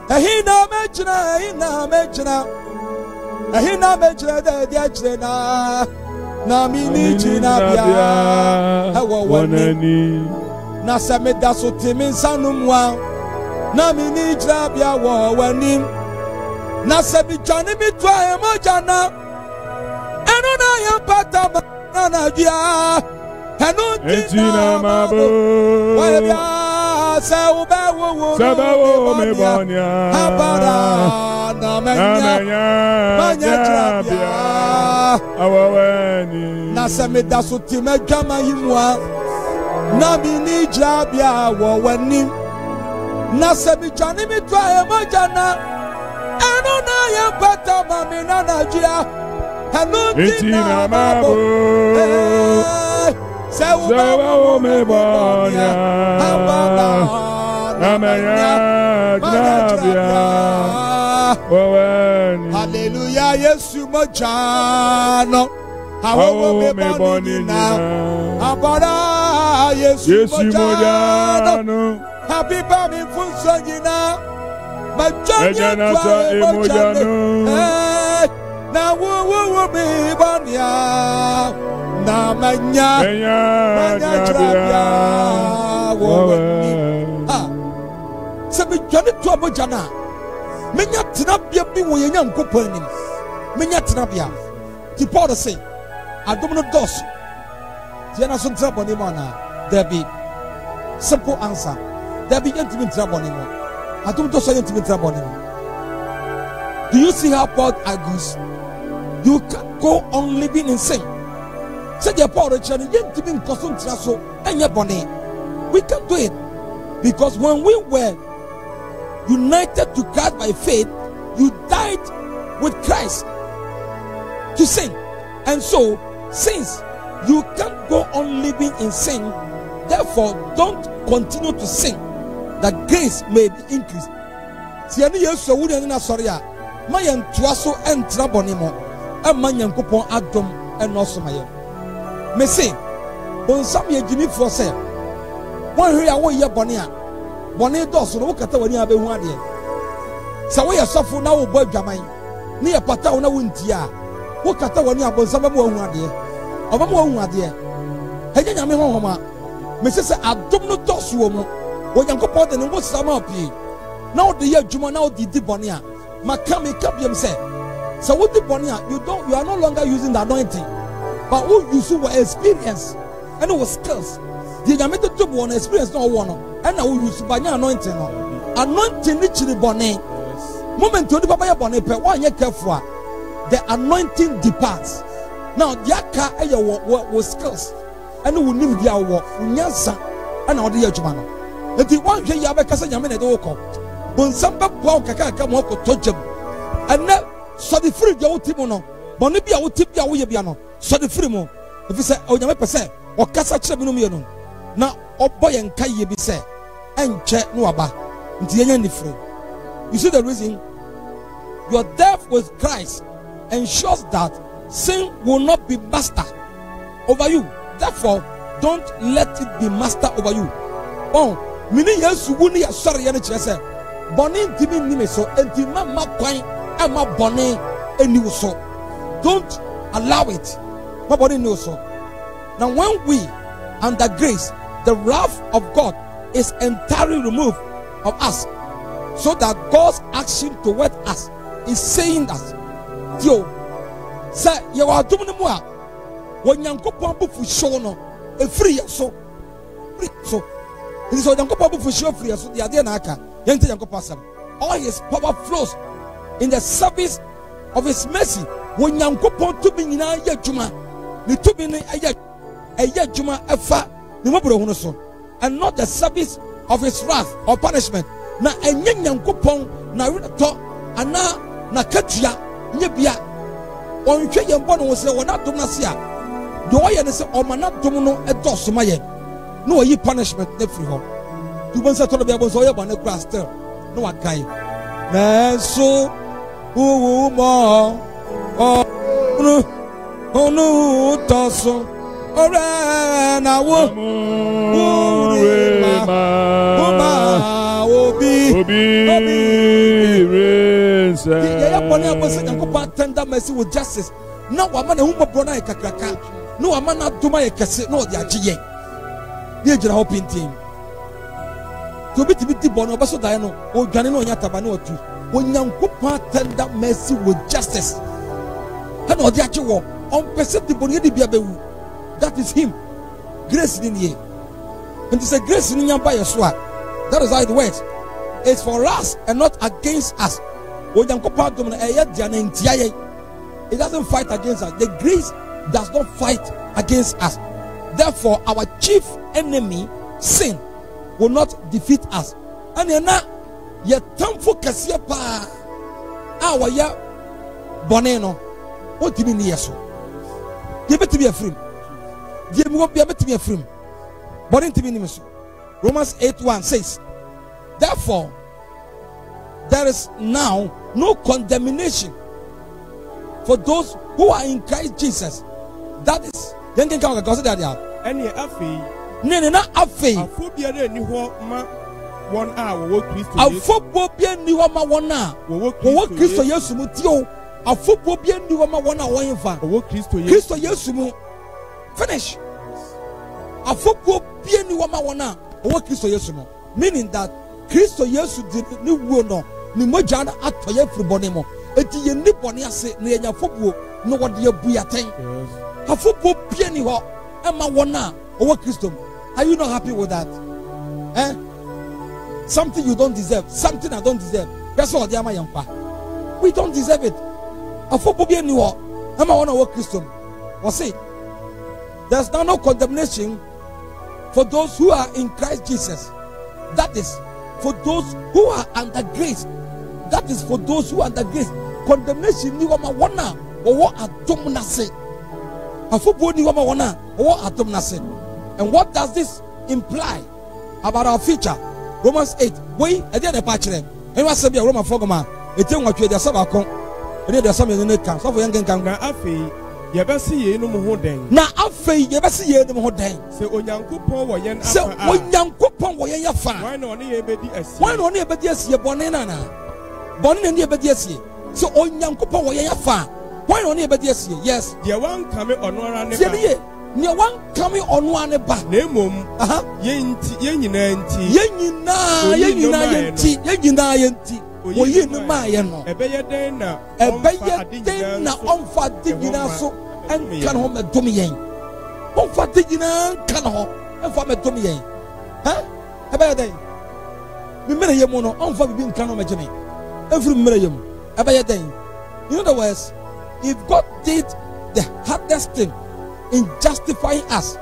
Ehina mechina de diachina na mini china bia ewo woni na se me da so timi sanumwa na mini china bia wo woni na se bi jani mi twa e mo jana enu na ya pata na bia enu china mabo wa bia Sabawo me bonya na manya awaweni na se me da so ti me dwama yimwa na mi ni jabia wo wani na se bi jani mi twa e majana enu na ye pata ma mi na najia enu tina mabo Sabawo me bonya Hallelujah, Yesu mojano hawo me bonina abara Yesu mojano happy baby funso jina majana sa emojano na wo me bonia na manya jabia wo se me dwane to abojana menya tenabia bi wo ye Nyankopon anim menya tenabia ti Paul say adom no dos ti na so ntra boni mo na there be simple answer there be yentimi ntra boni mo adom dos yentimi ntra boni mo. Do you see how Paul argues? You can go on living in sin. Say the Paul yentimi nkoso ntra so enye boni. We can do it because when we were united to God by faith, you died with Christ to sin. And so, since you can't go on living in sin, therefore don't continue to sin, that grace may be increased. Siani Yesu wudi na sorry a ma ye ntoa so entra bone mo e ma Nyankopon adom eno so ma ye me say bonsam ye gini for say won hwe a wo ye bone a bone do so no kata wani abehu ade sa wo ye sofo na wo bo adwaman ne ye pata wo na wo ntia wo kata wani abonsam ba wo hu ade oba mo hu ade hanya nyame honhoma me say adom no dosu wo mo onyankopon de ne mo sama pii na wo de ye adwuma na wo di bone a maka me ka biem say so what the bone a you are no longer using the anointing but who use your experience and your skills the nyame to do one experience no wo no and na wo use banya anointing no anointing ni chiri bone moment odi papa ye bone pe wo anye careful the anointing departs now the aka eye wo skills and wo nim dia wo nyansa and na wo de ye adwuma no enti wan hwe ya be kasa nyame na de wo ko bonsam be bo kaka mo ko tojam and so the free dia wo timo no bone bia wo tip bia wo ye bia no so the free mo if say o nyame pese o kasa kire bi no me no na oboye nka ye bi say enche no aba nti yenya ni free. You see the reason your death with Christ ensures that sin will not be master over you. Therefore, don't let it be master over you. Oh, mini yesu wuni ya sorry ya ne kire say boni ntimi nime so enti mama kwan ama boni eni so. Don't allow it. My body knows so. Now when we under grace, the wrath of God is entirely removed of us, so that God's action toward us is saying that yo say you are doing more when Yankopon bufu show no e free so it is so Yankopon bufu show free so the idea na aka yente Yankopon sam all his power flows in the service of his mercy when Yankopon to be nyina ya dwuma ni to be ni aya dwuma efa ni mobro hu so and not the service of his wrath or punishment na enye Yankopon na to ana na katua nye bia onhwe ye mbo no se wona dom na se a de oye ne se o mana dom no edoso ma ye na oyi punishment na free ho du bon se to bia bon so oye bon na kura still no wa kai na so wo mo onu toso ora na wo tender mercy with justice. No woman who brona e kakraka. No woman na duma e kese no de agiye. Ye jira hoping team. To be bono baso da no o dwane no nya taba na otu. Onyankopon tender mercy with justice. And o de agi wo on pese di bono di bia bewu. That is him. Grace ni ye. And it's a grace ni nya ba yeso a. That is how it works. It's for us and not against us. It doesn't fight against us. The grace does not fight against us. Therefore, our chief enemy, sin, will not defeat us. And you're not yet thankful Cassia pa our ya boneno. What do you mean? Yes, give it to be a free. Give me to be a free. Bonin to be Romans 8:1 says, therefore, there is now no condemnation for those who are in Christ Jesus. That is, then can go consider that. Any afi. No, not afi. Phobia ni ho ma 1 hour wo Christo. Afobia ni ho ma 1 hour. Wo Christo Yesu mu tio. Afobia ni ho ma 1 hour wan fa. Wo Christo Yesu mu. Finish. Afobia ni ho ma 1 hour. Wo Christo Yesu mu. Meaning that Christo Yesu did ni wo no. Ni mojana atoye fribone mo eti ye ni bone ase na ye nyafobuo no wode ye buyaten afobuo pie ni ho ema wona owo Christo. Are you not happy with that? Something you don't deserve, something I don't deserve. That's what they are my yampa. We don't deserve it. Afobuo pie ni ho ema wona owo Christo. Was it? There's now no condemnation for those who are in Christ Jesus. That is for those who are under grace. That is for those who are under grace. Condemnation ni wama wana owo adom nase. Afobo ni wama wana owo adom nase. And what does this imply about our future? Romans 8. Wait, I didn't patch them. And what said Roman Fogoma? It tell what you are sabacon. And then there's something in the camp. So for young can afi. Yabasi ye no mo den. Na afi yabasi ye no mo den. Se onyankopon wo yen afa. Se onyankopon wo yen afa. Why no ne ye bedi asi? Why no ne ye bedi asi bone na na? Bone ne ye bedi asi. So onyankopon wo yen afa. Why no ne ye bedi asi? Yes. Ye wan kame ono ara ne. Se ne ye near one coming on one back. Nemum, yen yenti, Oye no mayeno. Ebeye den na omfa digina so en kan ho medom yen. Omfa digina kan ho en fa medom yen. Ha? Ebeye den. Me mere yemu no omfa bibi kan ho megeme. Every mere yemu. Ebeye den. In other words, if God did the hardest thing in justifying us,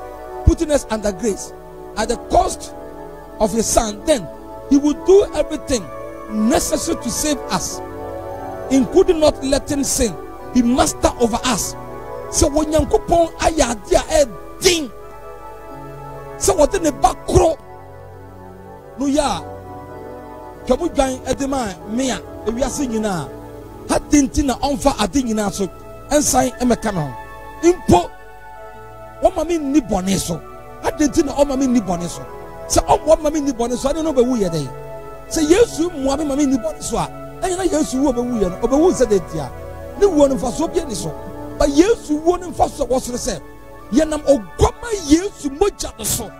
putting us under grace at the cost of his son, then he would do everything necessary to save us, including not letting sin be master over us. So when Yankupon ayadia ding, so what in the back crow no ya kamu gang edema mea we are singing now had tintina onfa ading in so and sign emekano impo one mami ni boneso had tintina on mami ni boneso so on one mami ni boneso I don't know be we day. Say yes, you mami mami ni body so. And you know yes you obe wu no. Obe wu say that ya. Ni wu no fa so bia ni so. But yes you wu no fa so what say. Ye nam ogoma yes moja no so.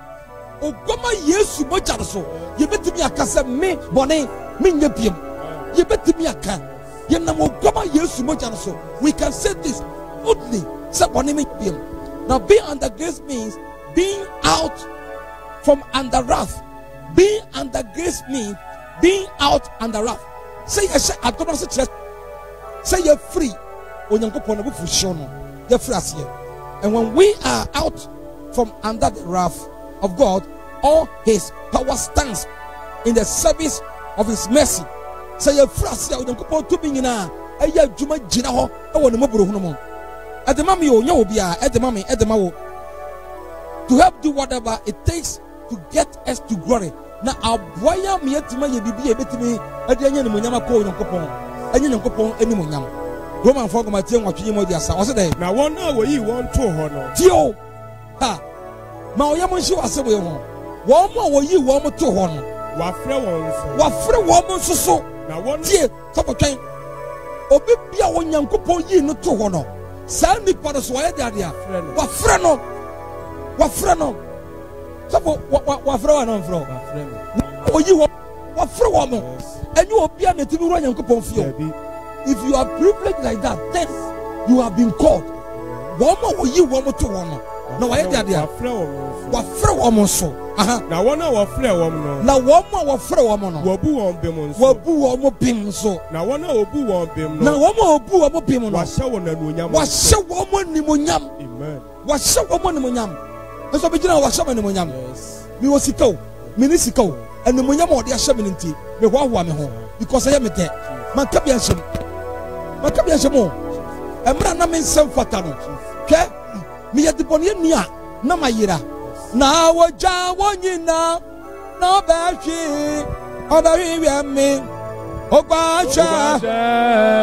Ogoma yes moja no so. Ye betimi akasa me bone me nya biem. Ye betimi aka. Ye nam ogoma yes moja no so. We can say this boldly. Say bone me biem. Now being under grace means being out from under wrath. Being under grace means being out under wrath. Say yes, I don't know. Say you're free. When you go upon the fusion, you're free as here. And when we are out from under the wrath of God, all his power stands in the service of his mercy. Say you're free as here. When you go upon to being in a year, Juma Jinaho, I want to move on. At the mommy, you know, be at the mommy, at the mawo. To help do whatever it takes to get us to glory. Na aboya me yatima ye bibi ebetimi ade anya ne munyama ko Nyankopon anya Nyankopon ani munyam Roman 4 Matthew 1:20 o se dey na won na wo yi won to ho no tio ha ma oyam nshi wase wo ho wo mo wo yi wo mo to ho no wa frɛ wo mo nso so na won tie topotwen obi bia wo Nyankopon yi no to ho no sa ni pa so ye de ade a wa frɛ no so wa frɛ wa no frɛ o yi wa frɛ wa mo and you obi an etimi ro Nyankopon fie. If you are privileged like that, then you have been called. One more you want to one. No, I did that. What free woman so? Now one hour free woman. Now one more free woman. Wabu on Bimon. Wabu on Bim so. Now one hour boo on Bim. Now one more boo on Bim. Was show on Munyam. Was show woman Nimunyam. Amen. Was show woman Munyam. And so begin our shaman Munyam. Me was Siko, Minisiko, and the Munyam or the Shamanity. Me one home because I am a dead. Makabiashim. Makabiashimo. And Branamin Sam Fatano. Okay? Me at the Bonia, Namayira. Now what Jawanyina, no Bashi, Oda me, Obasha,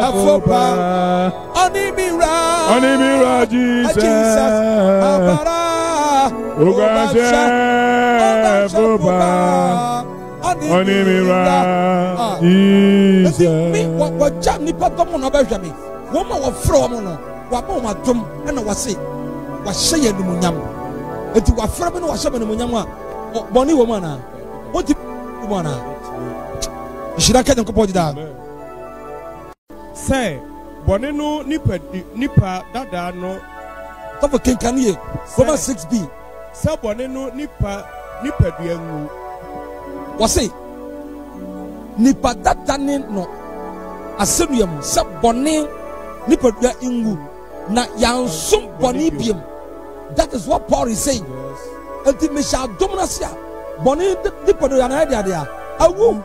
Afopa, Onimira, Jesus, Abara, Obasha, Afopa, Onimira, Jesus. Me, what Jamie Patomon Obashami, woman of Fromono, Waboma Dum, and I was say, was saying the Munyam. And you are from was shaman Munyama, Bonnie woman. What did you want? Should I get them put down? Say, Bonino Nipa Dada no. Top of King Kanye, over 6B. Say Bonino Nipa Diangu. Was it Nipa Dada no? Assyrium, sub Bonnie Nipa Ingu. Na Yansum Bonibium. That is what Paul is saying. Until me shall dominasia. Bonnie Nipa Diana. I will.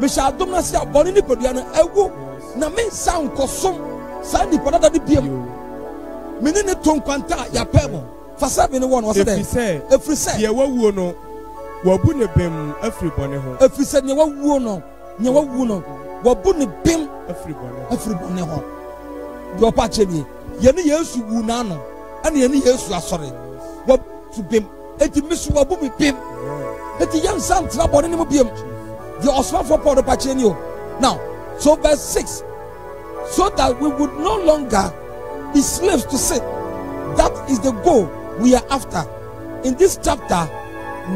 Me shall dominasia. Bonnie Nipa Diana. I will. Na me sound kosum. Sandy Padada di Biam. Minine Tom Quanta, ya pemo. For 71 was there. If we say, Yawa Wuno, Wabune Bim, everybody home. If we said, Yawa Wuno, Wabune Bim, everybody home. Your patching, Yenny years you nano, and Yenny years you are sorry. What to Bim, and to Miss Wabumi Bim, and the young son trouble in Bim. The Osman for Porto Pachenio. Now, so verse 6, so that we would no longer be slaves to sin, That is the goal we are after. In this chapter,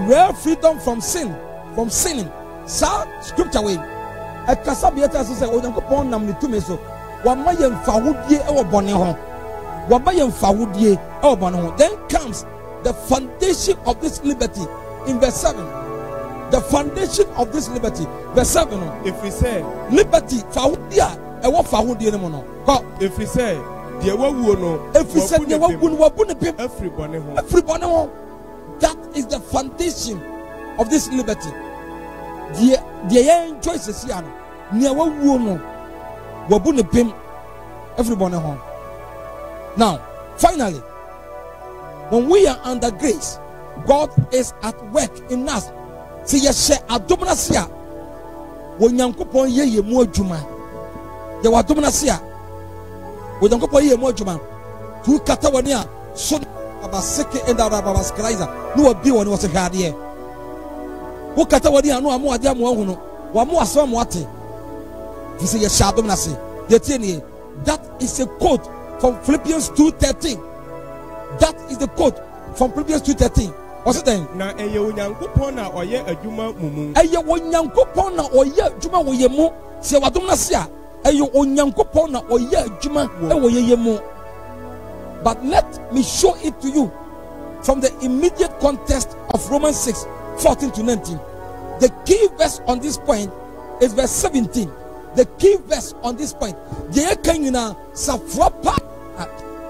real freedom from sin, from sinning. Sa scripture way. Ekasa bieta say Onyankopon nam ne tumi so. Wama ye mfahudie e wo bone ho. Wama ye mfahudie e wo bone ho. Then comes the foundation of this liberty in verse 7. The foundation of this liberty, verse 7. If we say liberty, fahudia, e wo fahudie ne mo no. If we say the wawu no, if we say the wawu wabune pim, everybody ho. That is the foundation of this liberty. The choices here, near wawu no, wabune pim, everybody home. Now, finally, when we are under grace, God is at work in us. See, yes, adominasia. When Yankopon ye mo juma, ye wa adominasia. When Yankopon ye mo juma, tu katawania so abaseke enda abaskraiza. No obi woni wo se hade ye. Wo katawania no amu ade amu ahunu. Wa mu aso mu ate. He say yes, adominasi. Ye tie ni. That is a quote from Philippians 2:13. That is the quote from Philippians 2:13. What's it then? Na eye Onyankopon na oye adwuma mumu. Eye Onyankopon na oye adwuma wo ye mu. Se wadom na se a eye Onyankopon na oye adwuma e wo ye mu. But let me show it to you from the immediate context of Romans 6:14-19. The key verse on this point is verse 17. The key verse on this point. Ye kan yina safrapa.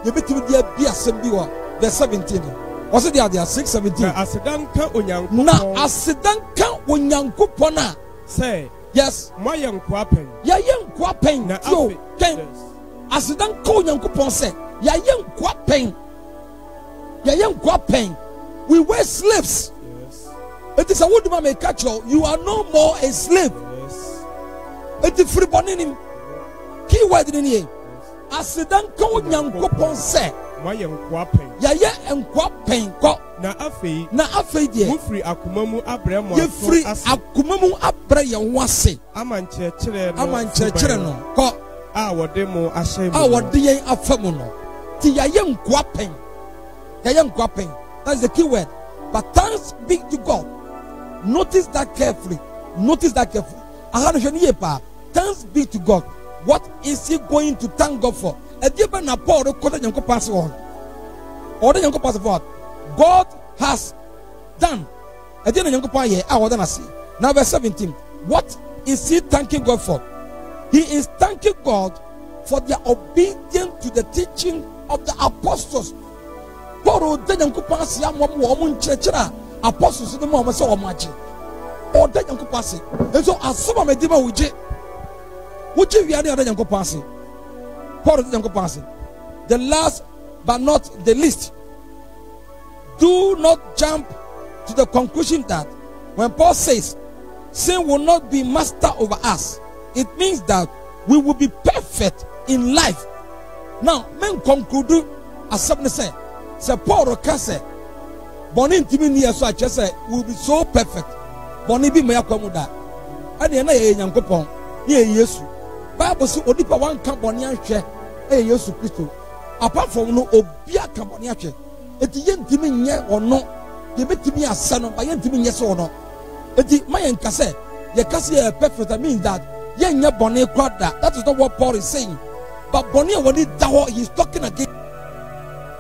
Ye betimi dia bia sembi wa verse 17. What's it there? 6:17. Na asidanka Onyankopon. Na asidanka Onyankopon a. Say. Yes. Moye nkwapen. Ya ye nkwapen. Na yo ken. Asidanka Onyankopon say. Ya ye nkwapen. Ya ye nkwapen. We were slaves. Yes. It is a wood man may catch you. You are no more a slave. Yes. It is free born in him. Key word in here. Asidanka Onyankopon say. Moye nkwapen. Ya ye nkwapen ko. Na afei die. Mufri akumamu abramo ye free akumamu abre ye wase. Amanchekere no. Ko. A wode mo ahye mo. A wode yen afamu no. Ti ya ye nkwapen. Ya ye nkwapen. That's the key word. But thanks be to God. Notice that carefully. Notice that carefully. Thanks be to God. What is he going to thank God for? God has done. Now verse 17. What is he thanking God for? He is thanking God for their obedience to the teaching of the apostles. Apostles in the moment so much. Or that young passing. And so as some of my demon would you be other young passing? Part of the young passing. The last but not the least. Do not jump to the conclusion that when Paul says sin will not be master over us, it means that we will be perfect in life. Now, men conclude as something say Paul say Bonnie Timini so I just say will be so perfect. Bonnie be my accommodate. And the young coupon, ye Yesu. Bible says Odipa one Camponian share, a Yesu Christo. Apart from no Obia Camponiache, it yen Timin ye or no, you bet me a son of my yen Timin yes or no. It my casse, ye cassia perfect means that yen ya Bonnie quadra. That is not what Paul is saying. But Bonnie when it down, he's talking against.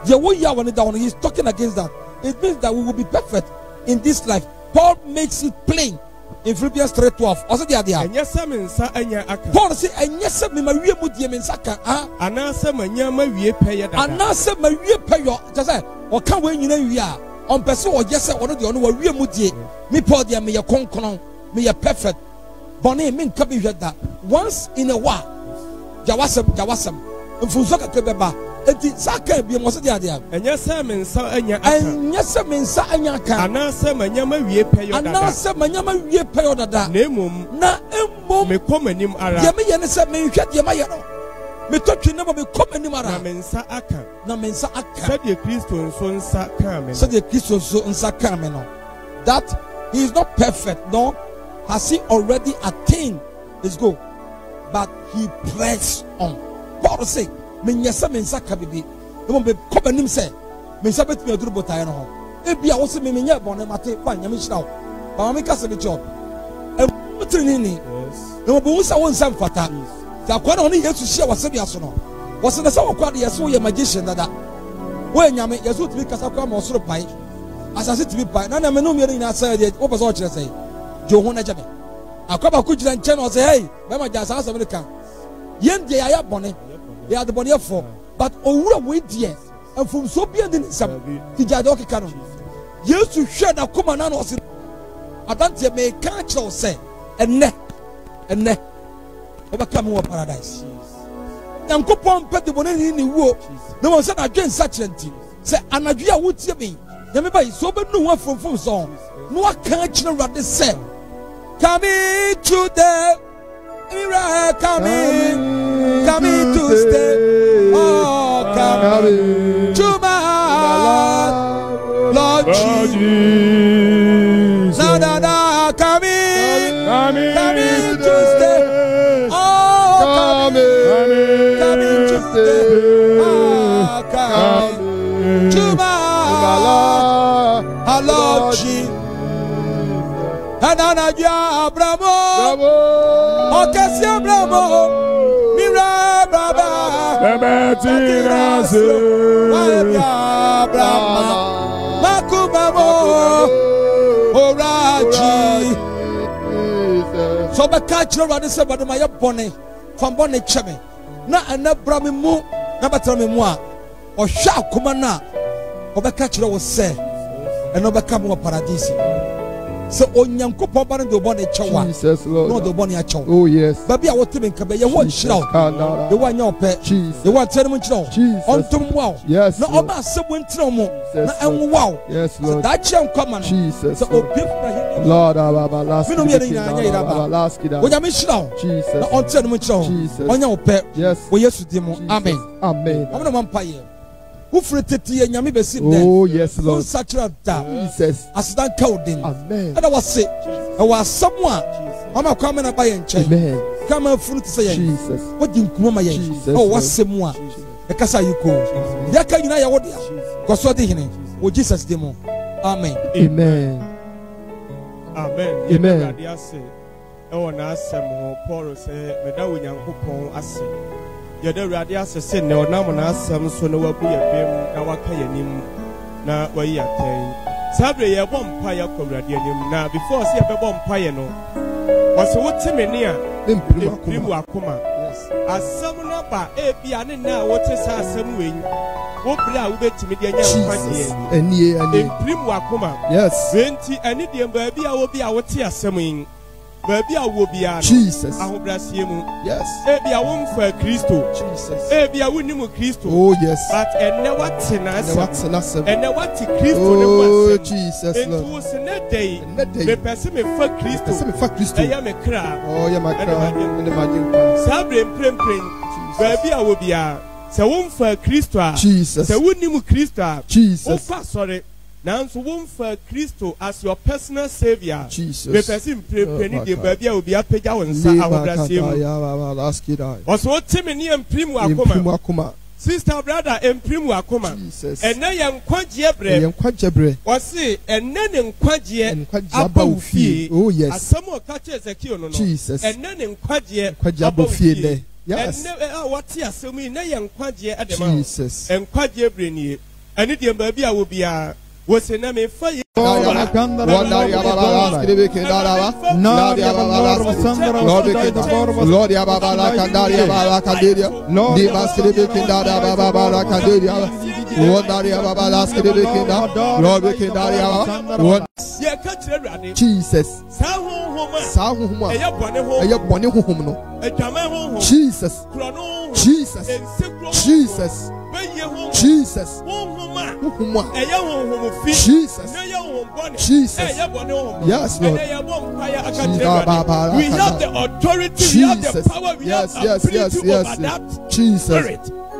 He's talking against that. It means that we will be perfect in this life. Paul makes it plain in Philippians 3:12. Also the idea. Paul says, "And yes, me mawie mu die me nsaka." Anase manya mawie peye dada. Anase mawie peyo. Just say, "O kan we nyina wie a, on person o yes say ono de ono wawie mu die." Me Paul de me ye konkonon, me ye perfect. Boni me nka bi hweda. Once in a while. Jawasem. Mfunso kakra beba. Enti saka bi mo se dia dia enyese me nsa anya aka anase manya mawie peyo dada na emom me komanim ara ye me ye ne se me hwede ye maye no me totwe ne me komanim ara na me nsa aka said the Christo nso nsa ka me said the Christo nso nsa ka me no that he is not perfect, no, has he already attained his goal, but he pressed on. Paul said no be come nim say me say betumi aduru botae no ho ebi a wo se me nya bone mate fa nyame hyira wo ba me ka se be job e mutrini ni no bo unsa won sam fata ta kwa na oni Yesu hia wase bia so no wo se na say wo kwa de Yesu ye magician dada wo nyame Yesu timi kasa kwa ma osoro pai asase timi pai na me no me ni na say de wo pese o kire say jo ho na jabe akwaba ku jira nche no say hey be ma jasa asem ne kan yen de ya bone ya de bone for but owura we die afum so bia de nsam ti jade o keka no Yesu hwe na koma na no se adante me ka kire say enne obakam wo paradise yankopon pede bone ni wo na mo se na dwen sa kirenti se anadwe a wotie me nyame bai so be nu ho afomfom so no aka kire rade se coming to the coming to stay coming to my Lord Jesus na coming to stay coming to stay coming to my Lord Jesus Anana ya Abramo Okesi Abramo Mira baba Bebetirase Abramo Makubamo Oraji So be catch no rade se bade ma ye bone fam bone cheme na anabrame mu na batara me mu a o hwa akoma na obeka kire wo se eno beka mo paradise so onyankopon ba no do bone chewa Jesus Lord no do bone a chew oh yes baby a wotibe nka be ye ho nhyira ye wa nya ope ye wa tere mu nkyira ontum wa yes na oba asebo ntira mu na enwo wa yes Lord da che nkoma no Jesus so obi na he Lord baba last minu me nya nya ira ba last kid wo nya me hyira Jesus na ontere mu nkyira onya ope yes wo Yesu di mu amen amen amna mampaye Ufre tete nyame besim den. Oh yes Lord. Unsatira da. Jesus. Asidan kaudin. Amen. Ada wase. E wa samwa. Mama kwa me na ba ye nche. Amen. Kama funu te say Jesus. Wodi nkuma ma ye. Oh wase mu a. E kasa yiko. Ya ka nyina ya wodi a. Koso de hene. O Jesus de mo. Amen. Amen. Amen. Amen. E wona asem ho Paul say me da Onyankopon ase. Yede Awurade asese ne onam na asem so ne wabu ye bem na waka yanim na wayi aten sabre ye bom pa ya kwa Awurade anim na before say be bom pa ye no wase wote me ne a imprimu akoma asem no ba e bia ne na wote sa asem wen wo bra wo betimi de anya kwade enie imprimu akoma yes benti ani de ba bia wo bia wote asem yin baby a wo bia Jesus ahobrasie mu yes e bia wo mfa Kristo Jesus e bia wo nimu Kristo oh yes but enne wate na asem enne wate Kristo ne oh wasem Jesus Lord entu se ne dey me pese me fa Kristo e ya me kra oh ya makra ne magin sabre mprempren baby a wo bia se wo mfa Kristo a Jesus se wo nimu Kristo a Jesus wo fa sorry nanso wo mfa Kristo as your personal savior Jesus me person prepare the baby obi apagya wonsa ahobrasie mu ya baba last kid I oso timi ni emprimu akoma sister brother emprimu akoma enne ye nkwagye bre osi enne ne nkwagye abawfie oh yes asamo ka che Ezekiel no Jesus enne ne nkwagye abawfie le yes enne wati asamo yi na ye nkwagye adema Jesus nkwagye bre ni ene de baby a wo bia wose na me fa Lord ya baba la kandaria baba kandaria di baskribe kindara baba baba kandaria Wondaria baba la skribe kinda Lord we kindaria ye ka kire Awurade Jesus sa honhoma eye bone honhom no Jesus Jesus Jesus Jesus Jesus Jesus yes Lord we have the authority we have the power we have the ability over that Jesus spirit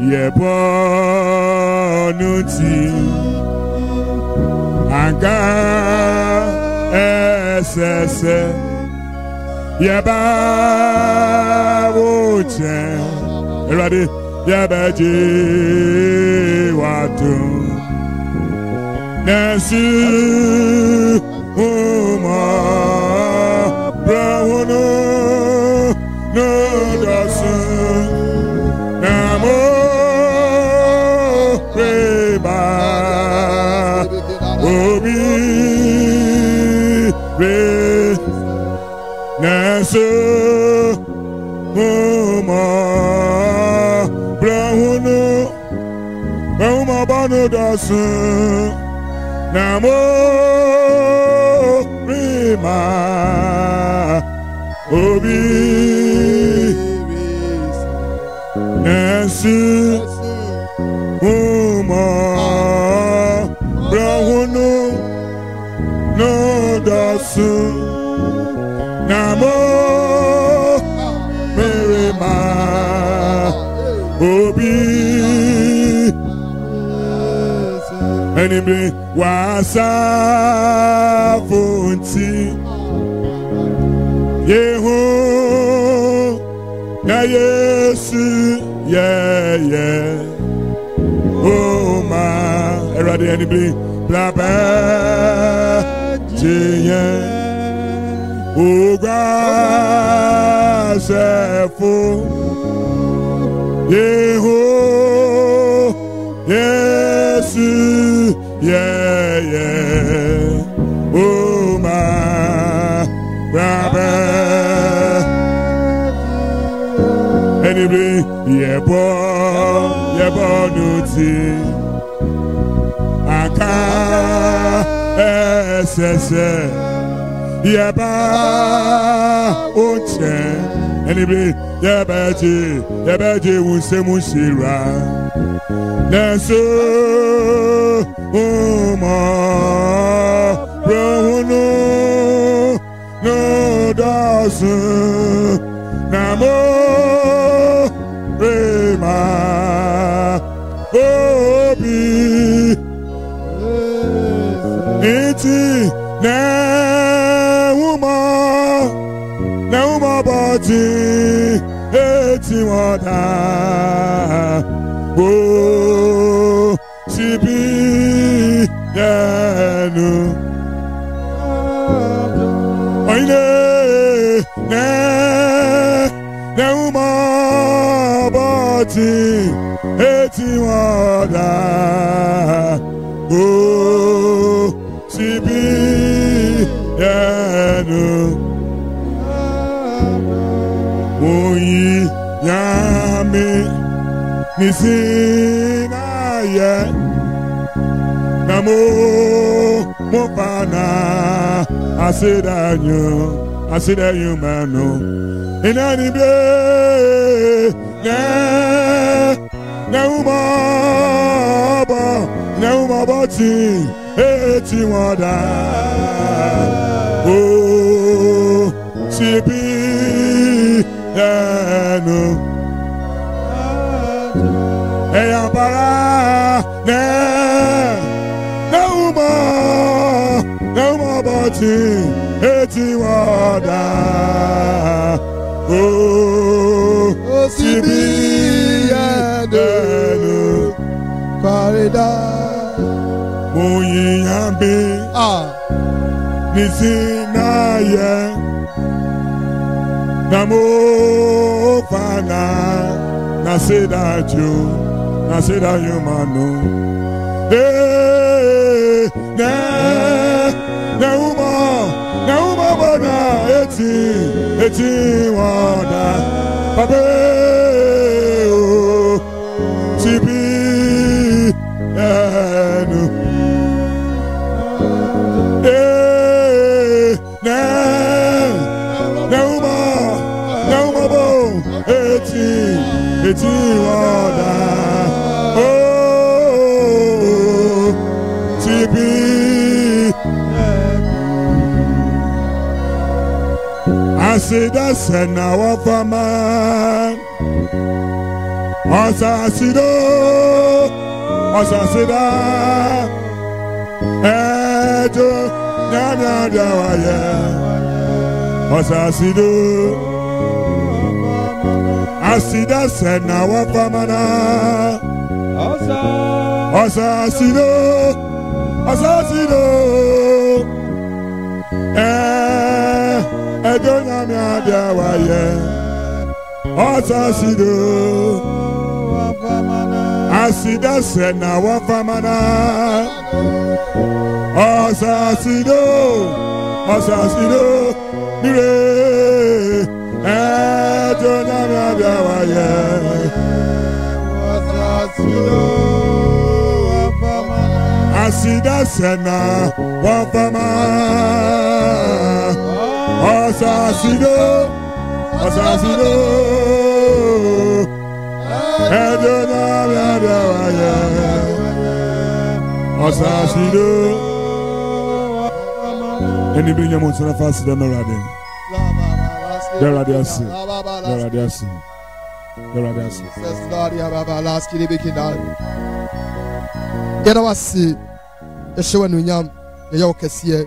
Yebonuti Anga Esese Yeba Woche Ready? Yabaji Watu Nancy Uma Brahunu No Dasun Namo Reba Obi Re Nancy Uma Brahunu Uma Banu Dasun Namo Rima Obi Nancy Uma Brahunu No Dasu Namo Rima Obi Anybody wasa funti Yehu na Yesu yeah oh ma erade anybody blaba tiye oga sefu Yehu Yesu yeah oh my brother anybody yeah nuti aka esese yeba oche anybody yabaji wusemushira Nanso Uma Brahunu No Dasun Namo Rema Obi Iti Nauma Bati Eti Wada Oh, Sibi Yanu Oine Neuma Bati Eti Wada Oh, Sibi Yanu Oyi Yami Nisina ye Namo Mopana Asidanyu manu Inanibe Nauma Bati Eti Wada Oh Sibi Yanu Eyambara Nauma Bati Eti Wada Oh Sibi Yadenu Farida Muyi Yambi Nisina Ye Namo Fana Nasida Yumanu Nauma Bana Eti Wada Pape Tibi Enu Nauma Bo Eti Wada Oh Tibi Asida Sena Wafama Asasido, Asasida, Ejo, Nyanya Dawaye, Asasido, Asida Sena Wapamana, Asasido, Asasido, Ejo, Nyanya Dawaye, Asasido. Asida Sena Wafamana Asasido Asasido Nire Ejo Nyamya Dawaye Asasido Wafamana Asida Sena Wafamana Asasido Asasido Asasido Any bring your monster fast than already. There are the asses. There are the asses. There are the asses. Yadawasi, the show and Yam, the Yokasia.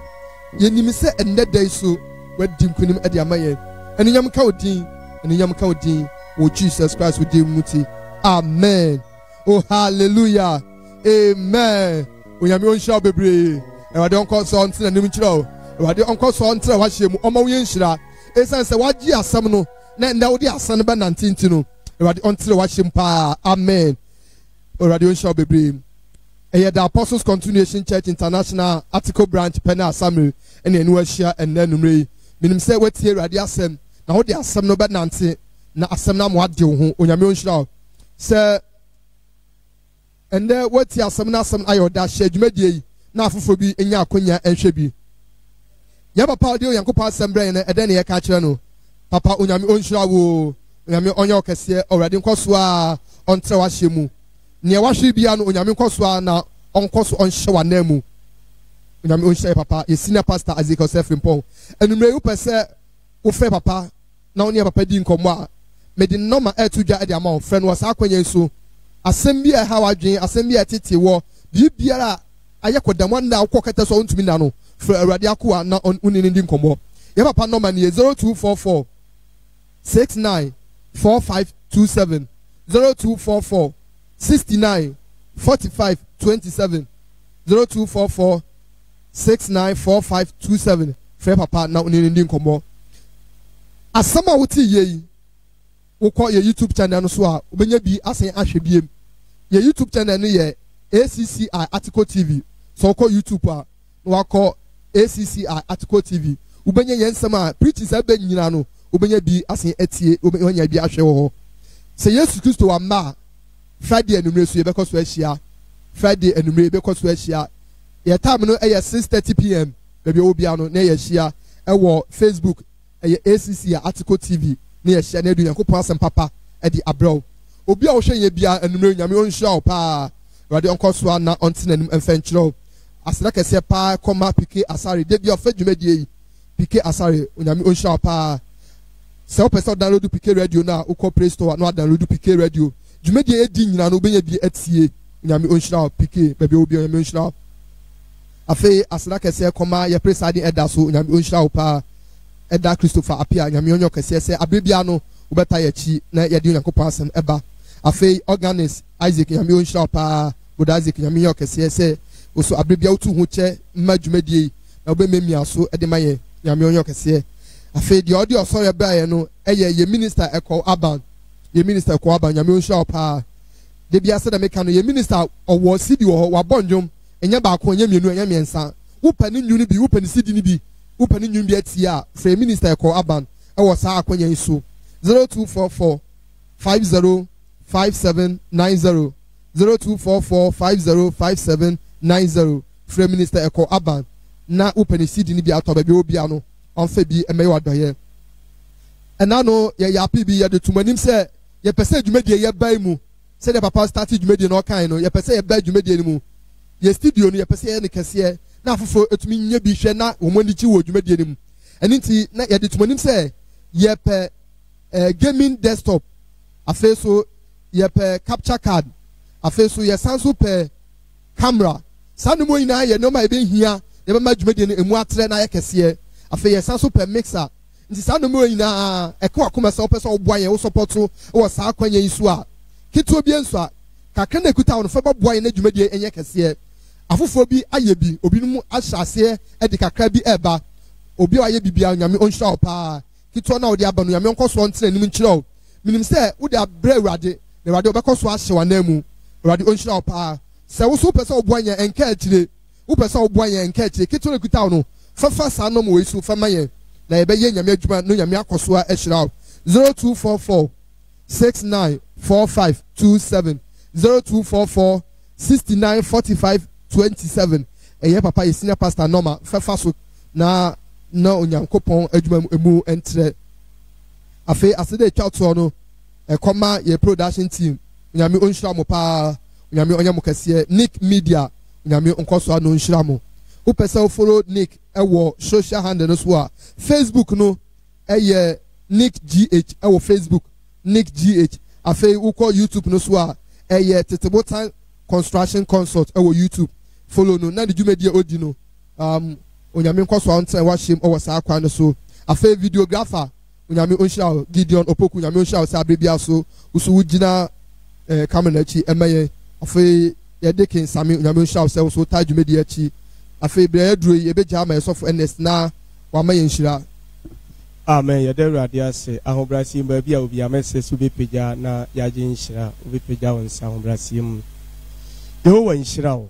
Yenimisa and that day so, where Dim Kunim at the Amaye, and Yam Kaudin, and Yam Kaudin, oh Jesus Christ with Dim Muti. Amen. Oh, hallelujah. Amen. We are going to be brave. And I don't call so until the Nimitro. I don't call so until I watch him. Omoyinshira. It's a what you are some. Now, they are son of Nantino. Until I watch him. Amen. Or I don't shall be brave. And the Apostles Continuation Church International Article Branch Penna Samuel and then Russia and then Ray. Minim say what here at the Assem. Now they are some no bad Nancy. Na Assem what do you on your moon. Sir, and there what ya some ayo da shade medie na afofo bi enya akonya enhwe bi ya papa de Yankopa assembly na ede ne ye ka kire no papa onyame onhira wo onyame onye okese already nkoso a ontre wa hyemu ne wahwe bia no onyame nkoso a na onkoso onhye wa na mu onyame onhye papa ye senior pastor Ezekiel Sefrimpong enumre u pese wo fe papa na oni papa di nkomo a mede normal etudwa e de amount friend was akwanya nso asem bia ha wadwen asem bia tete wo bibiara ayekodam na akokata so ntumi na no for awurade akoa na unini ndi nkomo ye papa normal ne 0244 69 4527 0244 69 45 27 0244 69 4527 for papa na unini ndi nkomo asama wuti ye wokọ your YouTube channel no so a obenya bi asen ahwe biem your YouTube channel no ye ACCI Article TV so wokọ YouTube a no wakọ ACCI Article TV obenya yensem a preachers aba nyina no obenya bi asen etie obenya bi ahwe wo se Yesu Kristo wa ma Friday enumere so ye bekọ so ahia Friday enumere bekọ so ahia ye time no eye 6:30 PM baby obi ano na ye ahia e wo Facebook eye ACCI Article TV ne ye hia na edu Yankopa asem papa e di abro obi a wo hwe ye bia enumere nyame onhia o pa rade onkoso na ontenanum emfenkyero asra kese pa koma pike asare de bia ofa dwumadie yi pike asare nyame onhia o pa se opese download pike radio na ukọ Play Store na download pike radio dwumadie edi nyina no obenya bi atie nyame onhia o pike baby obi nyame onhia afi asra kese koma ye preside eda so nyame onhia o pa Eda Christopher apia nyame onyo kese se abebia no ubeta ya chi na ye di Yankopa asem eba afei organist Isaac nyame onhira pa boda Isaac nyame onyo kese se oso abebia otu hu che madwumadie na obememia so ede maye nyame onyo kese afei di audio so ye ba ye no ye minister Eko Aban ye minister Eko Aban nyame onhira pa de bia se da meka no ye minister owo sidi wo wa bonjom enya ba ko enya mienu enya miensa wo pani nyu ni bi wo pani sidi ni bi upani nyumbi etia free minister Eko Aban e wo saa akwanya nso 0244 505790 0244 505790 free minister Eko Aban na upani sidi ni bi atoba bi obi ano onfa bi emeyi wadoye ena no ye yapi bi ye de tumanim se ye pese dwumadie ye bai mu se de papa start dwumadie no kan no ye pese ye bai dwumadie ni mu ye studio no ye pese ye ne kese na afofo etumi nya bi hwe na omoni chi wo dwumadie nim enti na ye de tumanim se ye pe gaming desktop afi so yɛpɛ capture card afei so yɛsan so pɛ camera saa no mu nyinaa yɛ nneɛma a yɛbɛhia yɛbɛma dwumadie no emu atrɛ na ayɛ kɛseɛ afei yɛsan so pɛ mixer nti saa no mu nyinaa ɛka wakoma sɛ wopɛ sɛ woboa yɛn wo support wɔ saa akwanya yi so a ketewa bi nso a kakra na ekuta wo no fɛ bɛboa yɛn na dwumadie ɛnyɛ kɛseɛ afoforɔ bi ayɛ bi obinom ahyɛ aseɛ ɛde kakra bi ɛɛba obi a wayɛ bibia nyame ɔnhyira wo paa ketewa na wɔde aba no nyame ɔnkɔ so ɔntena anim nkyerɛ wo menim sɛ wode abrɛ awurade na awurade wɔbɛkɔ so ahyɛ w'anan mu awurade ɔnhyira wo paa sɛ wo so wopɛ sɛ woboa yɛn ɛnka akyire wopɛ sɛ woboa yɛn ɛnka akyire ketewa na ekuta wo no fafa saa nom wɔ yi so fama yɛn na yɛbɛyɛ nyame adwuma no nyame akɔ so ahyira wo 0244 694527 0244 6945 27 ɛyɛ papa yɛ senior pastor norma fɛfa so na onyankopɔn adwuma emu ɛntrɛ afei asede etwa toɔ no ɛkɔma yɛ production team onyame ɔnhyira mo paa onyame ɔnyɛ mo kɛseɛ Nick Media onyame ɔnkɔ so ano ɔnhyira mo wopɛ sɛ follow Nick ɛwɔ social handle no so a Facebook no ɛyɛ Nick GH ɛwɔ Facebook Nick GH afei wokɔ YouTube no so a ɛyɛ Tetebotan Construction Consult ɛwɔ YouTube follow no na de dwumadie odi no onyame nkɔ so ɔntɛn wahyem ɔwɔ saa kwan no so afei videographer onyame ɔnhyira Gideon Opoku onyame ɔnhyira sɛ abrebia so usu wogyina camera n'akyi ɛmɛ yɛn afei yɛde kensame onyame ɔnhyira sɛ so taa dwumadie akyi afei bere yɛduro yi yɛbɛgya ama yɛsɔfo Ernest na wama yɛn nhyira amen yɛda awurade ase ahobrɛaseɛ baabi a obi amɛsɛ so wobɛpagya na yɛagye nhyira wobɛpagya wo nsa ahobrɛaseɛ mu yehowa nhyira wo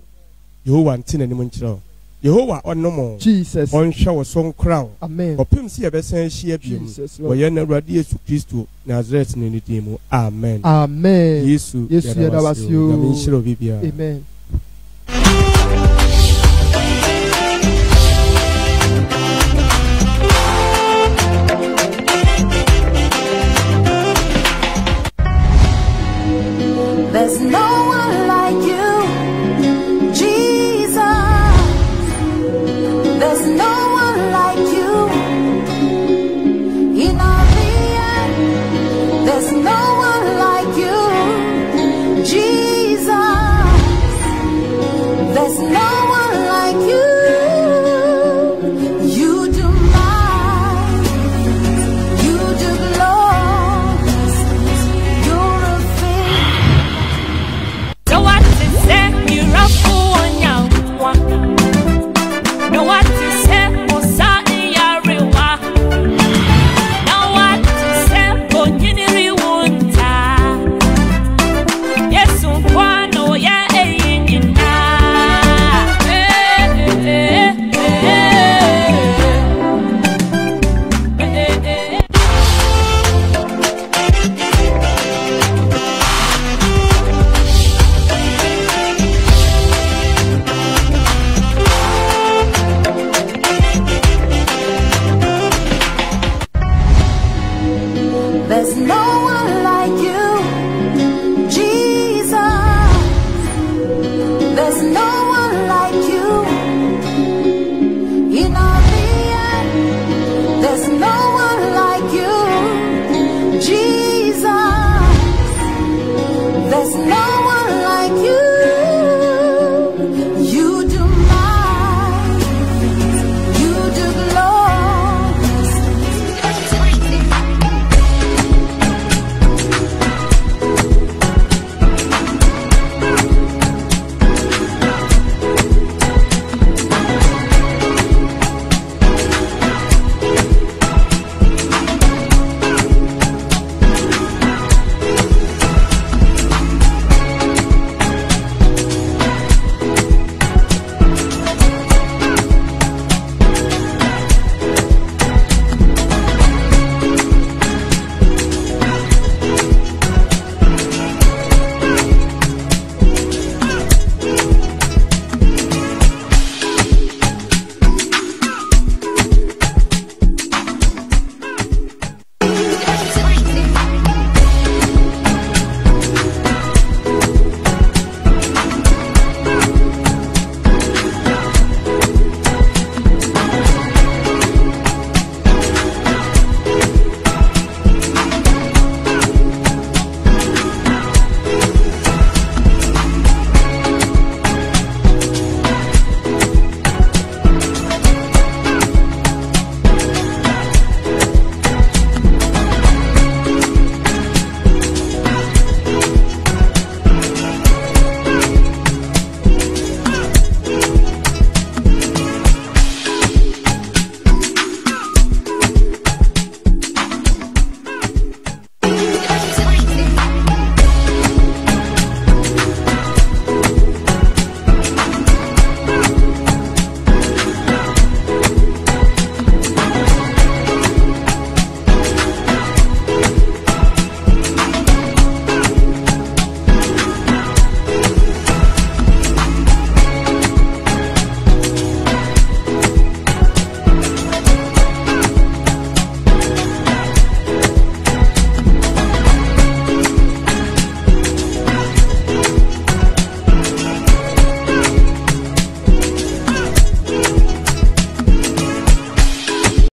yehowa nte n'anim nkyerɛ wo yehowa ɔnom Jesus ɔnhwɛ wo so nkora wo amen ɔpem sɛ yɛbɛsan ahyia biom wɔyɛ no awurade yesu kristo nasaret no ne din mu amen amen yesu yɛda wase o nyame nhyira wo bibiara amen There's no